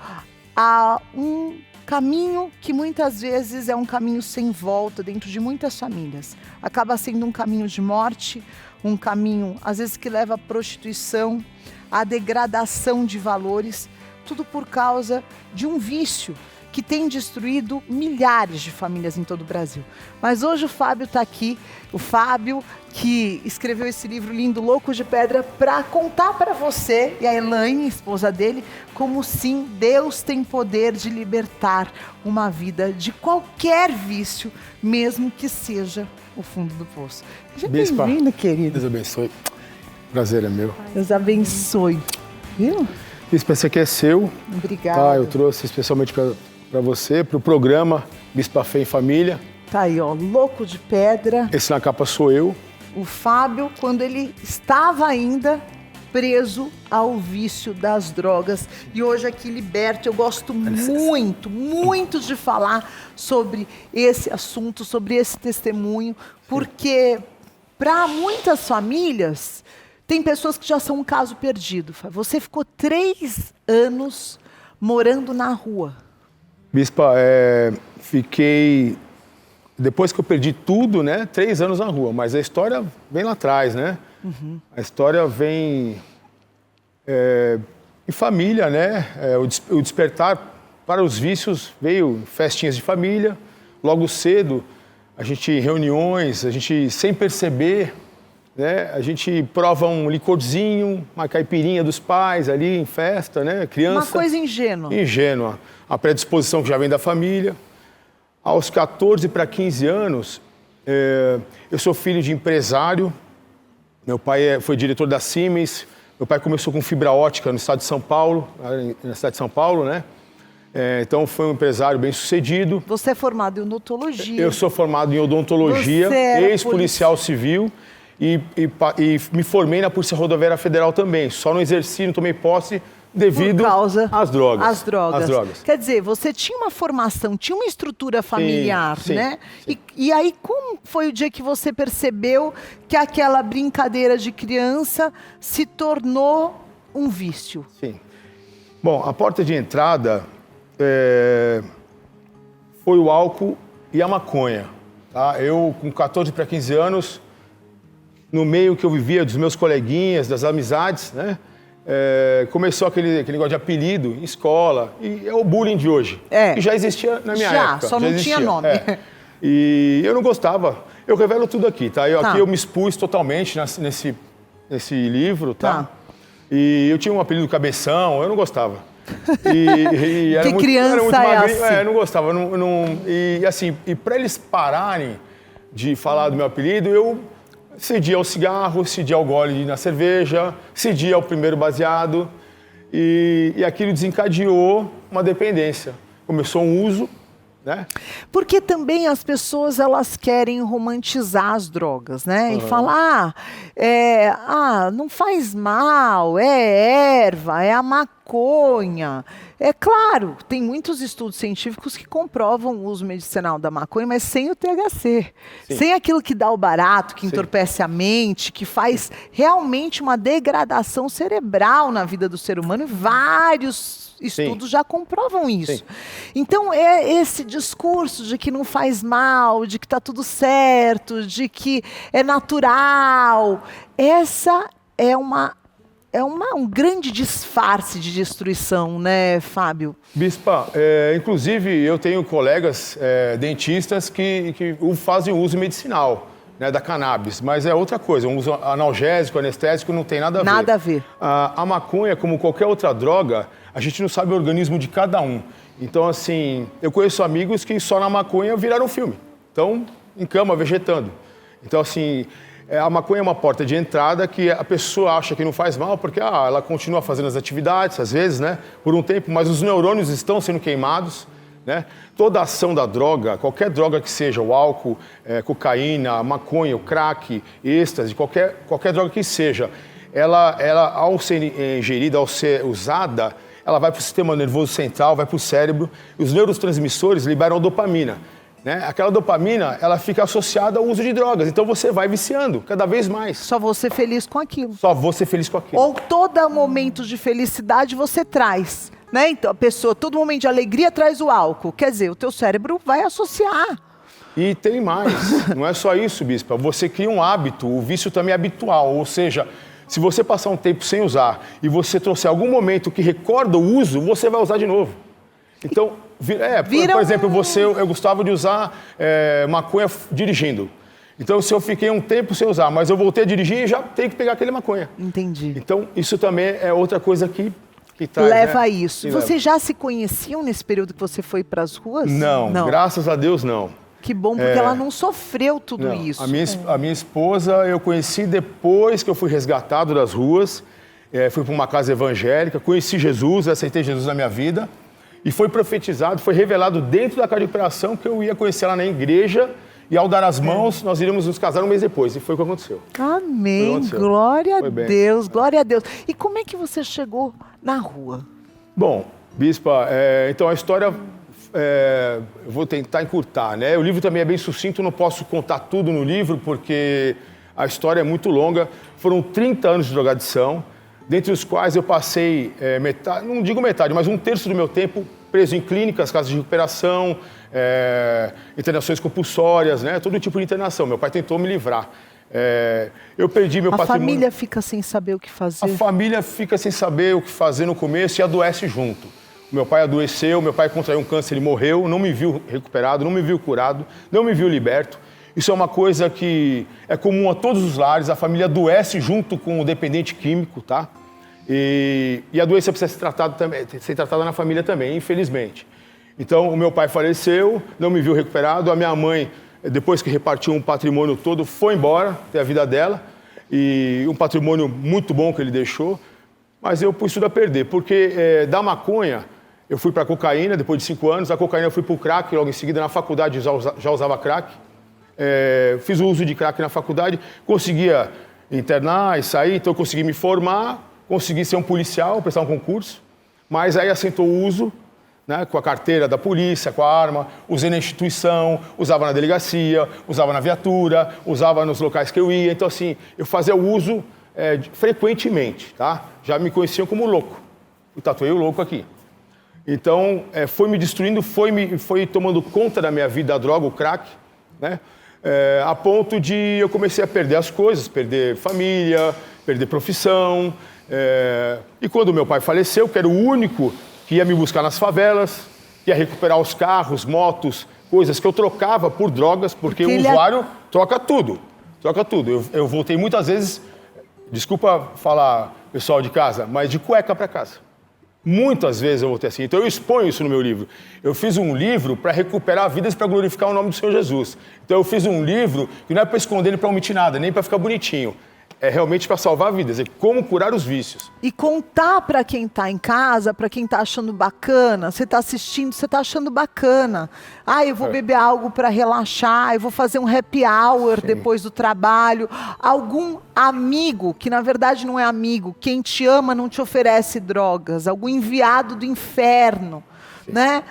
a um caminho que muitas vezes é um caminho sem volta dentro de muitas famílias. Acaba sendo um caminho de morte, um caminho às vezes que leva à prostituição, à degradação de valores, tudo por causa de um vício que tem destruído milhares de famílias em todo o Brasil. Mas hoje o Fábio está aqui, o Fábio que escreveu esse livro lindo, Louco de Pedra, para contar para você e a Elaine, esposa dele, como sim, Deus tem poder de libertar uma vida de qualquer vício, mesmo que seja o fundo do poço. Seja bem-vindo, querido. Deus abençoe. Prazer é meu. Deus abençoe. Viu? Bispa, esse aqui é seu. Obrigada. Tá, eu trouxe especialmente para você, para o programa Bispa Fé em Família. Tá aí, ó, Louco de Pedra. Esse na capa sou eu. O Fábio, quando ele estava ainda preso ao vício das drogas. E hoje aqui liberto. Eu gosto muito de falar sobre esse assunto, sobre esse testemunho, porque para muitas famílias tem pessoas que já são um caso perdido. Você ficou 3 anos morando na rua. Bispa, fiquei, depois que eu perdi tudo, né, 3 anos na rua, mas a história vem lá atrás, né? Uhum. A história vem em família, né? O despertar para os vícios veio em festinhas de família, logo cedo, a gente reuniões, a gente sem perceber, né? A gente prova um licorzinho, uma caipirinha dos pais ali em festa, né? Criança. Uma coisa ingênua. Ingênua. A predisposição que já vem da família. Aos 14 para 15 anos, eu sou filho de empresário. Meu pai foi diretor da Siemens. Meu pai começou com fibra ótica no estado de São Paulo, na cidade de São Paulo, né? Então foi um empresário bem sucedido. Você é formado em odontologia. Eu sou formado em odontologia, ex-policial civil. E me formei na Polícia Rodoviária Federal também. Só não exerci, não tomei posse devido às drogas. Às drogas. Quer dizer, você tinha uma formação, tinha uma estrutura familiar, sim, né? Sim. E aí, como foi o dia que você percebeu que aquela brincadeira de criança se tornou um vício? Sim. Bom, a porta de entrada foi o álcool e a maconha. Tá? Eu, com 14 para 15 anos, no meio que eu vivia dos meus coleguinhas, das amizades, né? começou aquele negócio de apelido em escola, e é o bullying de hoje. Que já existia na minha época. Só não tinha nome. E eu não gostava. Eu revelo tudo aqui, tá? Aqui eu me expus totalmente nesse livro, tá? E eu tinha um apelido Cabeção, eu não gostava. Que criança é assim? Eu não gostava. E para eles pararem de falar do meu apelido, eu cedia ao cigarro, cedia ao gole na cerveja, cedia ao primeiro baseado. E aquilo desencadeou uma dependência. Começou um uso, né? Porque também as pessoas, elas querem romantizar as drogas, né? E falar, não faz mal, é erva, é a maconha. É claro, tem muitos estudos científicos que comprovam o uso medicinal da maconha, mas sem o THC. Sim. Sem aquilo que dá o barato, que entorpece a mente, que faz realmente uma degradação cerebral na vida do ser humano. E vários estudos já comprovam isso. Sim. Então, é esse discurso de que não faz mal, de que está tudo certo, de que é natural. Essa é um grande disfarce de destruição, né, Fábio? Bispa, inclusive eu tenho colegas dentistas que fazem uso medicinal, né, da cannabis, mas é outra coisa, um uso analgésico, anestésico, não tem nada a ver. Nada a ver. A maconha, como qualquer outra droga, a gente não sabe o organismo de cada um. Então, assim, eu conheço amigos que só na maconha viraram filme. Então, em cama, vegetando. Então, assim, a maconha é uma porta de entrada que a pessoa acha que não faz mal, porque ela continua fazendo as atividades, às vezes, né, por um tempo, mas os neurônios estão sendo queimados, né? Toda a ação da droga, qualquer droga que seja, o álcool, cocaína, a maconha, o crack, êxtase, qualquer droga que seja, ela ao ser ingerida, ao ser usada, ela vai para o sistema nervoso central, vai para o cérebro, e os neurotransmissores liberam a dopamina. Né? Aquela dopamina, ela fica associada ao uso de drogas, então você vai viciando cada vez mais. Só vou ser feliz com aquilo. Só vou ser feliz com aquilo. Ou todo momento de felicidade você traz, né? Então a pessoa, todo momento de alegria traz o álcool, quer dizer, o teu cérebro vai associar. E tem mais, não é só isso, Bispa, você cria um hábito, o vício também é habitual, ou seja, se você passar um tempo sem usar e você trouxer algum momento que recorda o uso, você vai usar de novo. Então, por exemplo, eu gostava de usar maconha dirigindo. Então, se eu fiquei um tempo sem usar, mas eu voltei a dirigir, já tenho que pegar aquele maconha. Entendi. Então, isso também é outra coisa que traz, leva a né? isso. Vocês já se conheciam nesse período que você foi para as ruas? Não, graças a Deus não. Que bom, porque ela não sofreu tudo isso. A minha esposa eu conheci depois que eu fui resgatado das ruas, fui para uma casa evangélica, conheci Jesus, aceitei Jesus na minha vida, e foi profetizado, foi revelado dentro da casa de recuperação que eu ia conhecer ela na igreja, e ao dar as mãos, nós iríamos nos casar um mês depois, e foi o que aconteceu. Amém, glória a Deus, glória a Deus. E como é que você chegou na rua? Bom, Bispa, então a história... eu vou tentar encurtar, né? O livro também é bem sucinto, não posso contar tudo no livro, porque a história é muito longa. Foram 30 anos de drogadição, dentre os quais eu passei metade, não digo metade, mas um terço do meu tempo preso em clínicas, casas de recuperação, internações compulsórias, né? Todo tipo de internação. Meu pai tentou me livrar. Eu perdi meu patrimônio. A família fica sem saber o que fazer? A família fica sem saber o que fazer no começo e adoece junto. Meu pai adoeceu, meu pai contraiu um câncer, ele morreu, não me viu recuperado, não me viu curado, não me viu liberto. Isso é uma coisa que é comum a todos os lares, a família adoece junto com o dependente químico, tá? E a doença precisa ser tratada na família também, infelizmente. Então, o meu pai faleceu, não me viu recuperado, a minha mãe, depois que repartiu um patrimônio todo, foi embora, ter a vida dela, e um patrimônio muito bom que ele deixou, mas eu pus tudo a perder, porque da maconha... Eu fui para a cocaína depois de 5 anos, a cocaína eu fui para o crack, logo em seguida na faculdade já usava crack. Fiz o uso de crack na faculdade, conseguia internar e sair, então eu consegui me formar, consegui ser um policial, prestar um concurso, mas aí assentou o uso, né, com a carteira da polícia, com a arma, usei na instituição, usava na delegacia, usava na viatura, usava nos locais que eu ia, então assim, eu fazia o uso frequentemente, tá? Já me conheciam como louco, eu tatuei o louco aqui. Então, foi me destruindo, foi tomando conta da minha vida a droga, o crack, né? A ponto de eu comecei a perder as coisas, perder família, perder profissão, E quando meu pai faleceu, que era o único que ia me buscar nas favelas, que ia recuperar os carros, motos, coisas que eu trocava por drogas, porque o usuário troca tudo. Troca tudo. Eu voltei muitas vezes, desculpa falar, pessoal de casa, mas de cueca para casa. Muitas vezes eu voltei assim. Então eu exponho isso no meu livro. Eu fiz um livro para recuperar vidas, para glorificar o nome do Senhor Jesus. Então eu fiz um livro que não é para esconder nem para omitir nada, nem para ficar bonitinho. É realmente para salvar vidas, é como curar os vícios. E contar para quem está em casa, para quem está achando bacana, você está assistindo, você está achando bacana. Ah, eu vou beber algo para relaxar, eu vou fazer um happy hour depois do trabalho. Algum amigo, que na verdade não é amigo, quem te ama não te oferece drogas. Algum enviado do inferno, né?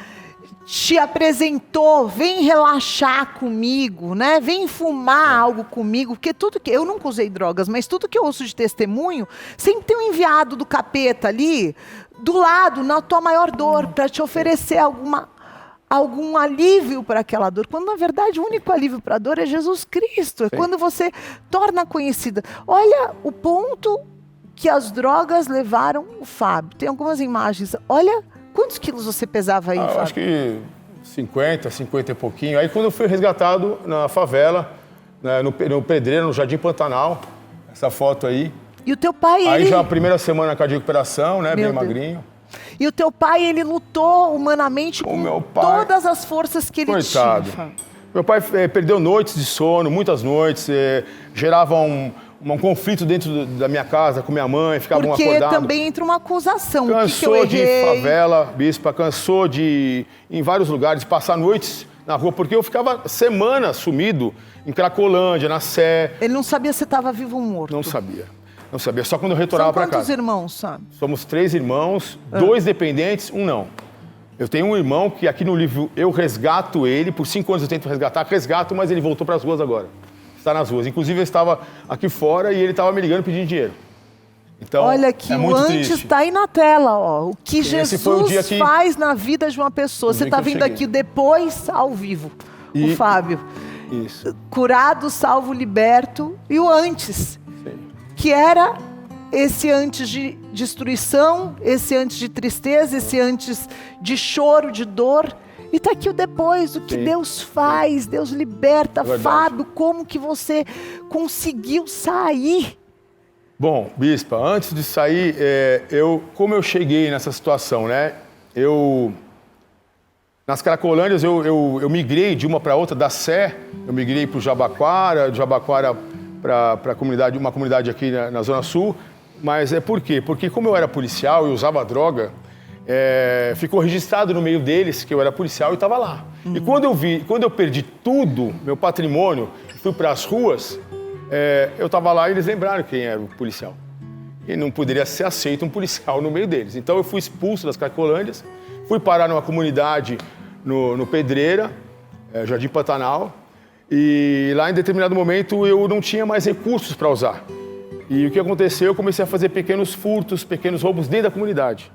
Te apresentou, vem relaxar comigo, né? Vem fumar algo comigo, porque tudo que eu nunca usei drogas, mas tudo que eu ouço de testemunho, sempre tem um enviado do capeta ali do lado, na tua maior dor, para te oferecer algum alívio para aquela dor, quando na verdade o único alívio para a dor é Jesus Cristo, é quando você torna conhecida. Olha o ponto que as drogas levaram o Fábio. Tem algumas imagens. Olha quantos quilos você pesava aí, Fábio? Acho que 50 e pouquinho. Aí quando eu fui resgatado na favela, né, no Pedreiro, no Jardim Pantanal, essa foto aí. E o teu pai, aí já a primeira semana de recuperação, né, bem magrinho. E o teu pai, ele lutou humanamente com todas as forças que ele tinha. Meu pai perdeu noites de sono, muitas noites, gerava um conflito dentro da minha casa com minha mãe, ficavam acordados. Porque também entra uma acusação. Cansou de favela, bispa, cansou de, em vários lugares, passar noites na rua, porque eu ficava semanas sumido em Cracolândia, na Sé. Ele não sabia se estava vivo ou morto? Não sabia. Não sabia, só quando eu retornava para casa. São quantos irmãos, sabe? Somos 3 irmãos, 2 dependentes, um não. Eu tenho um irmão que aqui no livro eu resgato ele, por 5 anos eu tento resgato, mas ele voltou para as ruas agora. Está nas ruas. Inclusive, eu estava aqui fora e ele estava me ligando pedindo dinheiro. Então, olha aqui, o antes está aí na tela, ó. O que Jesus faz na vida de uma pessoa. Você está vendo aqui depois, ao vivo, o Fábio. Isso. Curado, salvo, liberto. E o antes, que era esse antes de destruição, esse antes de tristeza, esse antes de choro, de dor. E está aqui o depois, o que Deus faz, Deus liberta. Fábio, como que você conseguiu sair? Bom, bispa, antes de sair, como eu cheguei nessa situação, né? Nas Cracolândias, eu migrei de uma para outra, da Sé, eu migrei para o Jabaquara, de Jabaquara para uma comunidade aqui na Zona Sul. Mas por quê? Porque como eu era policial e usava droga, ficou registrado no meio deles que eu era policial e estava lá. E quando eu perdi tudo, meu patrimônio, fui para as ruas, eu estava lá e eles lembraram quem era o policial. E não poderia ser aceito um policial no meio deles. Então eu fui expulso das Cracolândias, fui parar numa comunidade no Pedreira, Jardim Pantanal, e lá em determinado momento eu não tinha mais recursos para usar. E o que aconteceu? Eu comecei a fazer pequenos furtos, pequenos roubos dentro da comunidade.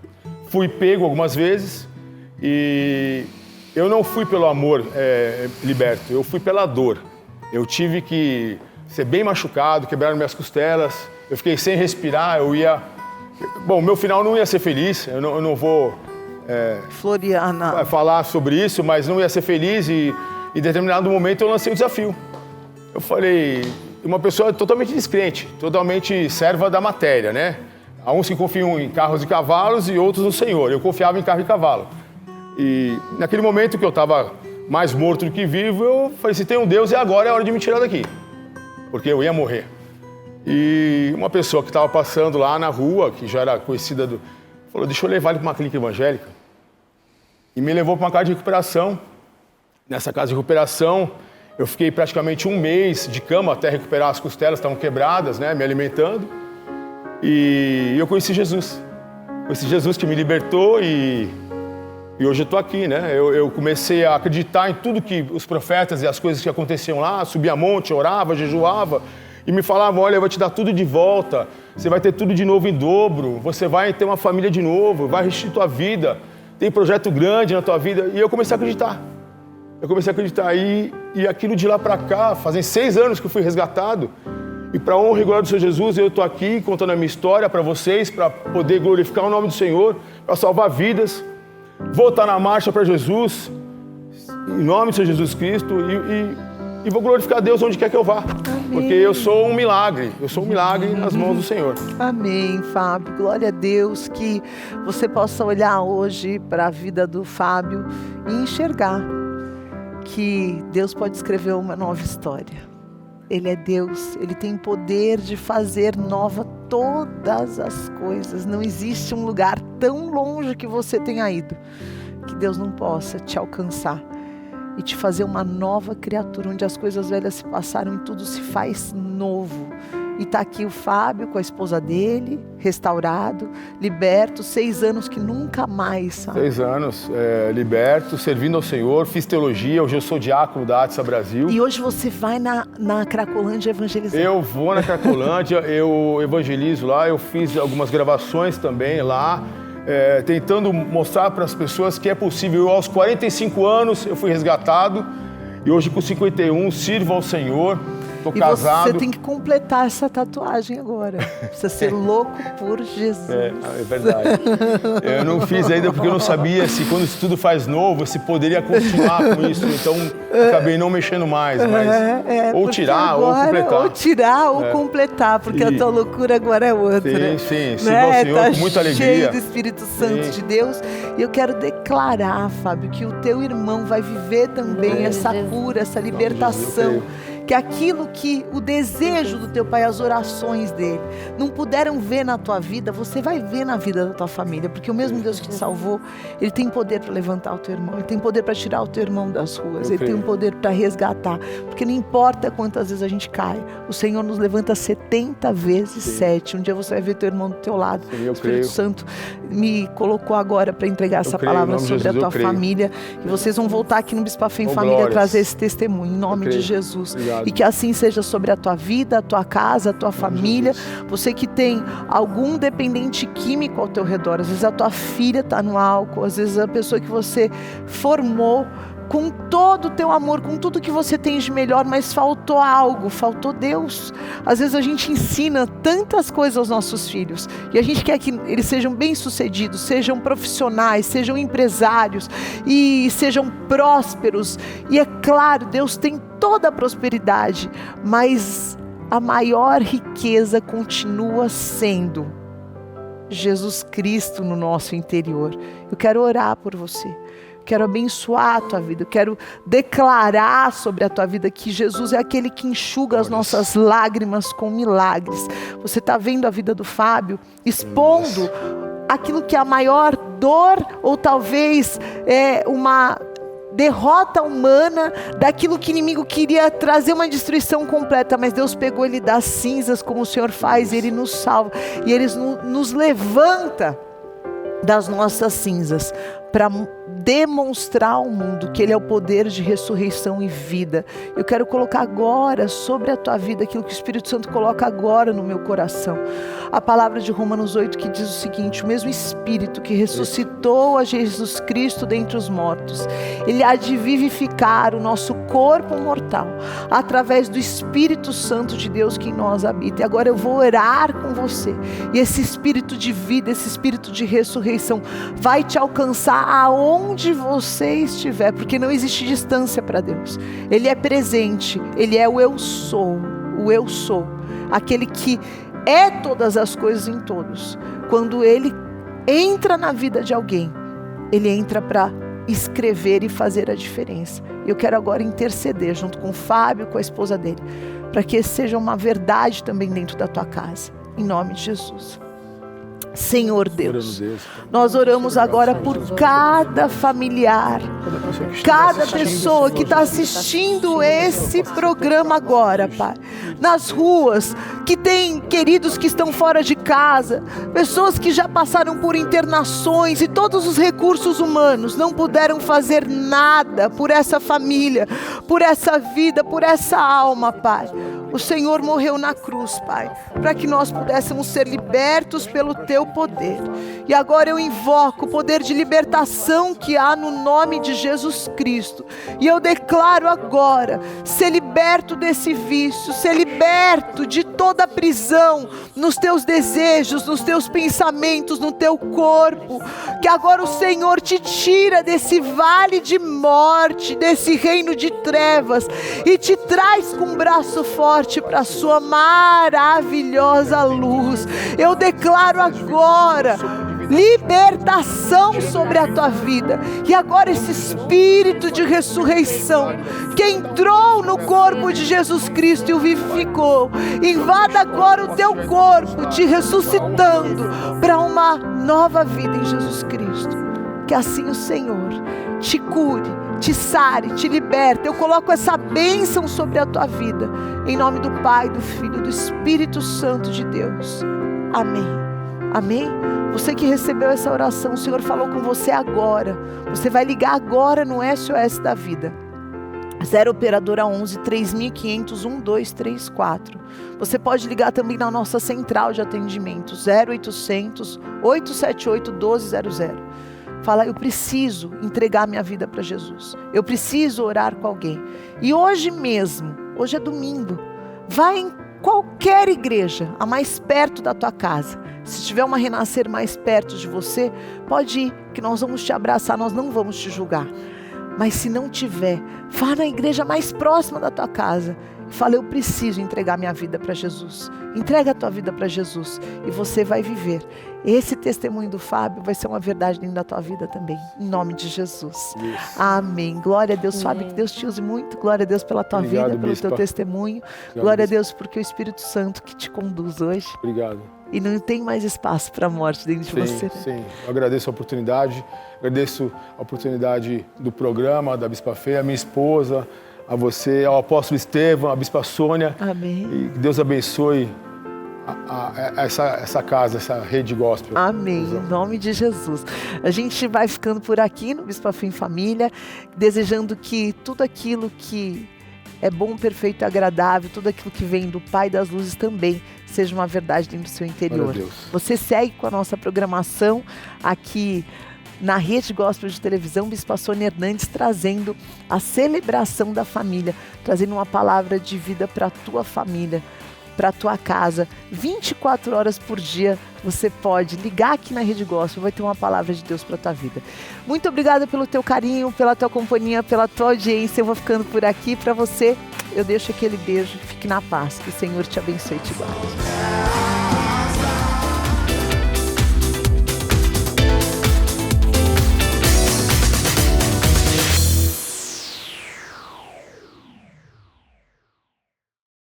Fui pego algumas vezes e eu não fui pelo amor liberto, eu fui pela dor. Eu tive que ser bem machucado, quebraram minhas costelas, eu fiquei sem respirar, Bom, meu final não ia ser feliz, eu não vou Floriana falar sobre isso, mas não ia ser feliz e em determinado momento eu lancei o desafio. Eu falei, uma pessoa totalmente descrente, totalmente serva da matéria, né? Há uns que confiam em carros e cavalos e outros no Senhor. Eu confiava em carro e cavalo. E naquele momento que eu estava mais morto do que vivo, eu falei, se tem um Deus, agora é a hora de me tirar daqui. Porque eu ia morrer. E uma pessoa que estava passando lá na rua, que já era conhecida, falou, deixa eu levar ele para uma clínica evangélica. E me levou para uma casa de recuperação. Nessa casa de recuperação, eu fiquei praticamente 1 mês de cama até recuperar as costelas, estavam quebradas, né, me alimentando. E eu conheci Jesus. Conheci Jesus que me libertou e hoje eu estou aqui, né? Eu comecei a acreditar em tudo que os profetas e as coisas que aconteciam lá, subia monte, orava, jejuava e me falavam, olha, eu vou te dar tudo de volta, você vai ter tudo de novo em dobro, você vai ter uma família de novo, vai restituir tua vida, tem projeto grande na tua vida. E eu comecei a acreditar. Eu comecei a acreditar e aquilo de lá para cá, fazem 6 anos que eu fui resgatado, E para a honra e glória do Senhor Jesus, eu estou aqui contando a minha história para vocês, para poder glorificar o nome do Senhor, para salvar vidas, voltar na marcha para Jesus, em nome do Senhor Jesus Cristo, e vou glorificar Deus onde quer que eu vá. Amém. Porque eu sou um milagre nas mãos do Senhor. Amém, Fábio. Glória a Deus, que você possa olhar hoje para a vida do Fábio e enxergar que Deus pode escrever uma nova história. Ele é Deus, Ele tem poder de fazer nova todas as coisas. Não existe um lugar tão longe que você tenha ido que Deus não possa te alcançar e te fazer uma nova criatura, onde as coisas velhas se passaram e tudo se faz novo. E está aqui o Fábio com a esposa dele, restaurado, liberto, 6 anos que nunca mais, sabe? 6 anos, liberto, servindo ao Senhor, fiz teologia, hoje eu sou diácono da ATSA Brasil. E hoje você vai na Cracolândia evangelizar? Eu vou na Cracolândia, eu evangelizo lá, eu fiz algumas gravações também lá, tentando mostrar para as pessoas que é possível. Eu, aos 45 anos, eu fui resgatado e hoje com 51 sirvo ao Senhor. Estou casado. Você tem que completar essa tatuagem agora. Precisa ser louco por Jesus. É verdade. Eu não fiz ainda porque eu não sabia se quando isso tudo faz novo, se poderia continuar com isso. Então, acabei não mexendo mais. Mas ou tirar, agora, ou completar. Ou tirar, ou completar, porque a tua loucura agora é outra. Sim. Sirva ao Senhor com muita alegria. Cheio do Espírito Santo de Deus. E eu quero declarar, Fábio, que o teu irmão vai viver também essa cura, essa libertação. Que aquilo que o desejo do teu pai, as orações dele, não puderam ver na tua vida, você vai ver na vida da tua família, porque o mesmo Deus que te salvou, Ele tem poder para levantar o teu irmão, Ele tem poder para tirar o teu irmão das ruas, Ele tem um poder para resgatar, porque não importa quantas vezes a gente cai, o Senhor nos levanta 70 vezes 7, um dia você vai ver teu irmão do teu lado. O Espírito Santo me colocou agora para entregar essa palavra sobre a tua família, e vocês vão voltar aqui no Bispo Fé em Família trazer esse testemunho, em nome de Jesus. E que assim seja sobre a tua vida, a tua casa, a tua família. Você que tem algum dependente químico ao teu redor, às vezes a tua filha está no álcool, às vezes a pessoa que você formou com todo o teu amor, com tudo que você tem de melhor, mas faltou algo, faltou Deus. Às vezes a gente ensina tantas coisas aos nossos filhos e a gente quer que eles sejam bem-sucedidos, sejam profissionais, sejam empresários e sejam prósperos. E é claro, Deus tem toda a prosperidade, mas a maior riqueza continua sendo Jesus Cristo no nosso interior. Eu quero orar por você. Quero abençoar a tua vida, eu quero declarar sobre a tua vida que Jesus é aquele que enxuga as nossas lágrimas com milagres. Você está vendo a vida do Fábio expondo aquilo que é a maior dor, ou talvez uma derrota humana, daquilo que o inimigo queria trazer uma destruição completa, mas Deus pegou ele das cinzas, como o Senhor faz, e Ele nos salva, e Ele nos levanta das nossas cinzas, para demonstrar ao mundo que Ele é o poder de ressurreição e vida. Eu quero colocar agora sobre a tua vida aquilo que o Espírito Santo coloca agora no meu coração. A palavra de Romanos 8 que diz o seguinte: o mesmo Espírito que ressuscitou a Jesus Cristo dentre os mortos, Ele há de vivificar o nosso corpo mortal, através do Espírito Santo de Deus que em nós habita. E agora eu vou orar com você, e esse Espírito de vida, esse Espírito de ressurreição vai te alcançar aonde você estiver, porque não existe distância para Deus. Ele é presente, Ele é o eu sou, aquele que é todas as coisas em todos. Quando Ele entra na vida de alguém, Ele entra para escrever e fazer a diferença. Eu quero agora interceder junto com o Fábio, com a esposa dele, para que esse seja uma verdade também dentro da tua casa, em nome de Jesus. Senhor Deus, nós oramos agora por cada familiar, cada pessoa que está assistindo esse programa agora, Pai, nas ruas, que tem queridos que estão fora de casa, pessoas que já passaram por internações e todos os recursos humanos não puderam fazer nada por essa família, por essa vida, por essa alma, Pai. O Senhor morreu na cruz, Pai, para que nós pudéssemos ser libertos pelo Teu poder. E agora eu invoco o poder de libertação que há no nome de Jesus Cristo. E eu declaro agora, ser liberto desse vício, ser liberto de toda prisão nos teus desejos, nos teus pensamentos, no teu corpo. Que agora o Senhor te tira desse vale de morte, desse reino de trevas, e te traz com um braço forte para a sua maravilhosa luz. Eu declaro agora libertação sobre a tua vida. E agora esse espírito de ressurreição que entrou no corpo de Jesus Cristo e o vivificou, invada agora o teu corpo, te ressuscitando para uma nova vida em Jesus Cristo. Que assim o Senhor te cure, te sare, te liberte. Eu coloco essa bênção sobre a tua vida, em nome do Pai, do Filho e do Espírito Santo de Deus. Amém. Amém? Você que recebeu essa oração, o Senhor falou com você agora. Você vai ligar agora no SOS da Vida. 0 operadora 11 3500 1234. Você pode ligar também na nossa central de atendimento 0800 878 1200. Fala, eu preciso entregar minha vida para Jesus. Eu preciso orar com alguém. E hoje mesmo, hoje é domingo, vai em qualquer igreja, a mais perto da tua casa. Se tiver uma Renascer mais perto de você, pode ir, que nós vamos te abraçar, nós não vamos te julgar. Mas se não tiver, vá na igreja mais próxima da tua casa e fala, eu preciso entregar minha vida para Jesus. Entrega a tua vida para Jesus e você vai viver. Esse testemunho do Fábio vai ser uma verdade dentro da tua vida também, em nome de Jesus. Isso. Amém. Glória a Deus, Fábio, que Deus te use muito. Glória a Deus pela tua vida, pelo teu testemunho. Glória a Deus porque o Espírito Santo que te conduz hoje. Obrigado. E não tem mais espaço para a morte dentro de você. Sim, eu agradeço a oportunidade, agradeço a oportunidade do programa, da Bispa Fê, a minha esposa, a você, ao apóstolo Estevão, a Bispa Sônia. Amém. E que Deus abençoe essa casa, essa rede gospel. Amém, em nome de Jesus. A gente vai ficando por aqui no Bispa Fê em Família, desejando que tudo aquilo que é bom, perfeito e agradável, tudo aquilo que vem do Pai das Luzes também seja uma verdade dentro do seu interior. Você segue com a nossa programação aqui na Rede Gospel de Televisão, Bispa Sônia Hernandes, trazendo a celebração da família, trazendo uma palavra de vida para a tua família, para a tua casa. 24 horas por dia você pode ligar aqui na Rede Gospel, vai ter uma palavra de Deus para a tua vida. Muito obrigada pelo teu carinho, pela tua companhia, pela tua audiência. Eu vou ficando por aqui. Para você, eu deixo aquele beijo. Fique na paz. Que o Senhor te abençoe e te guarde.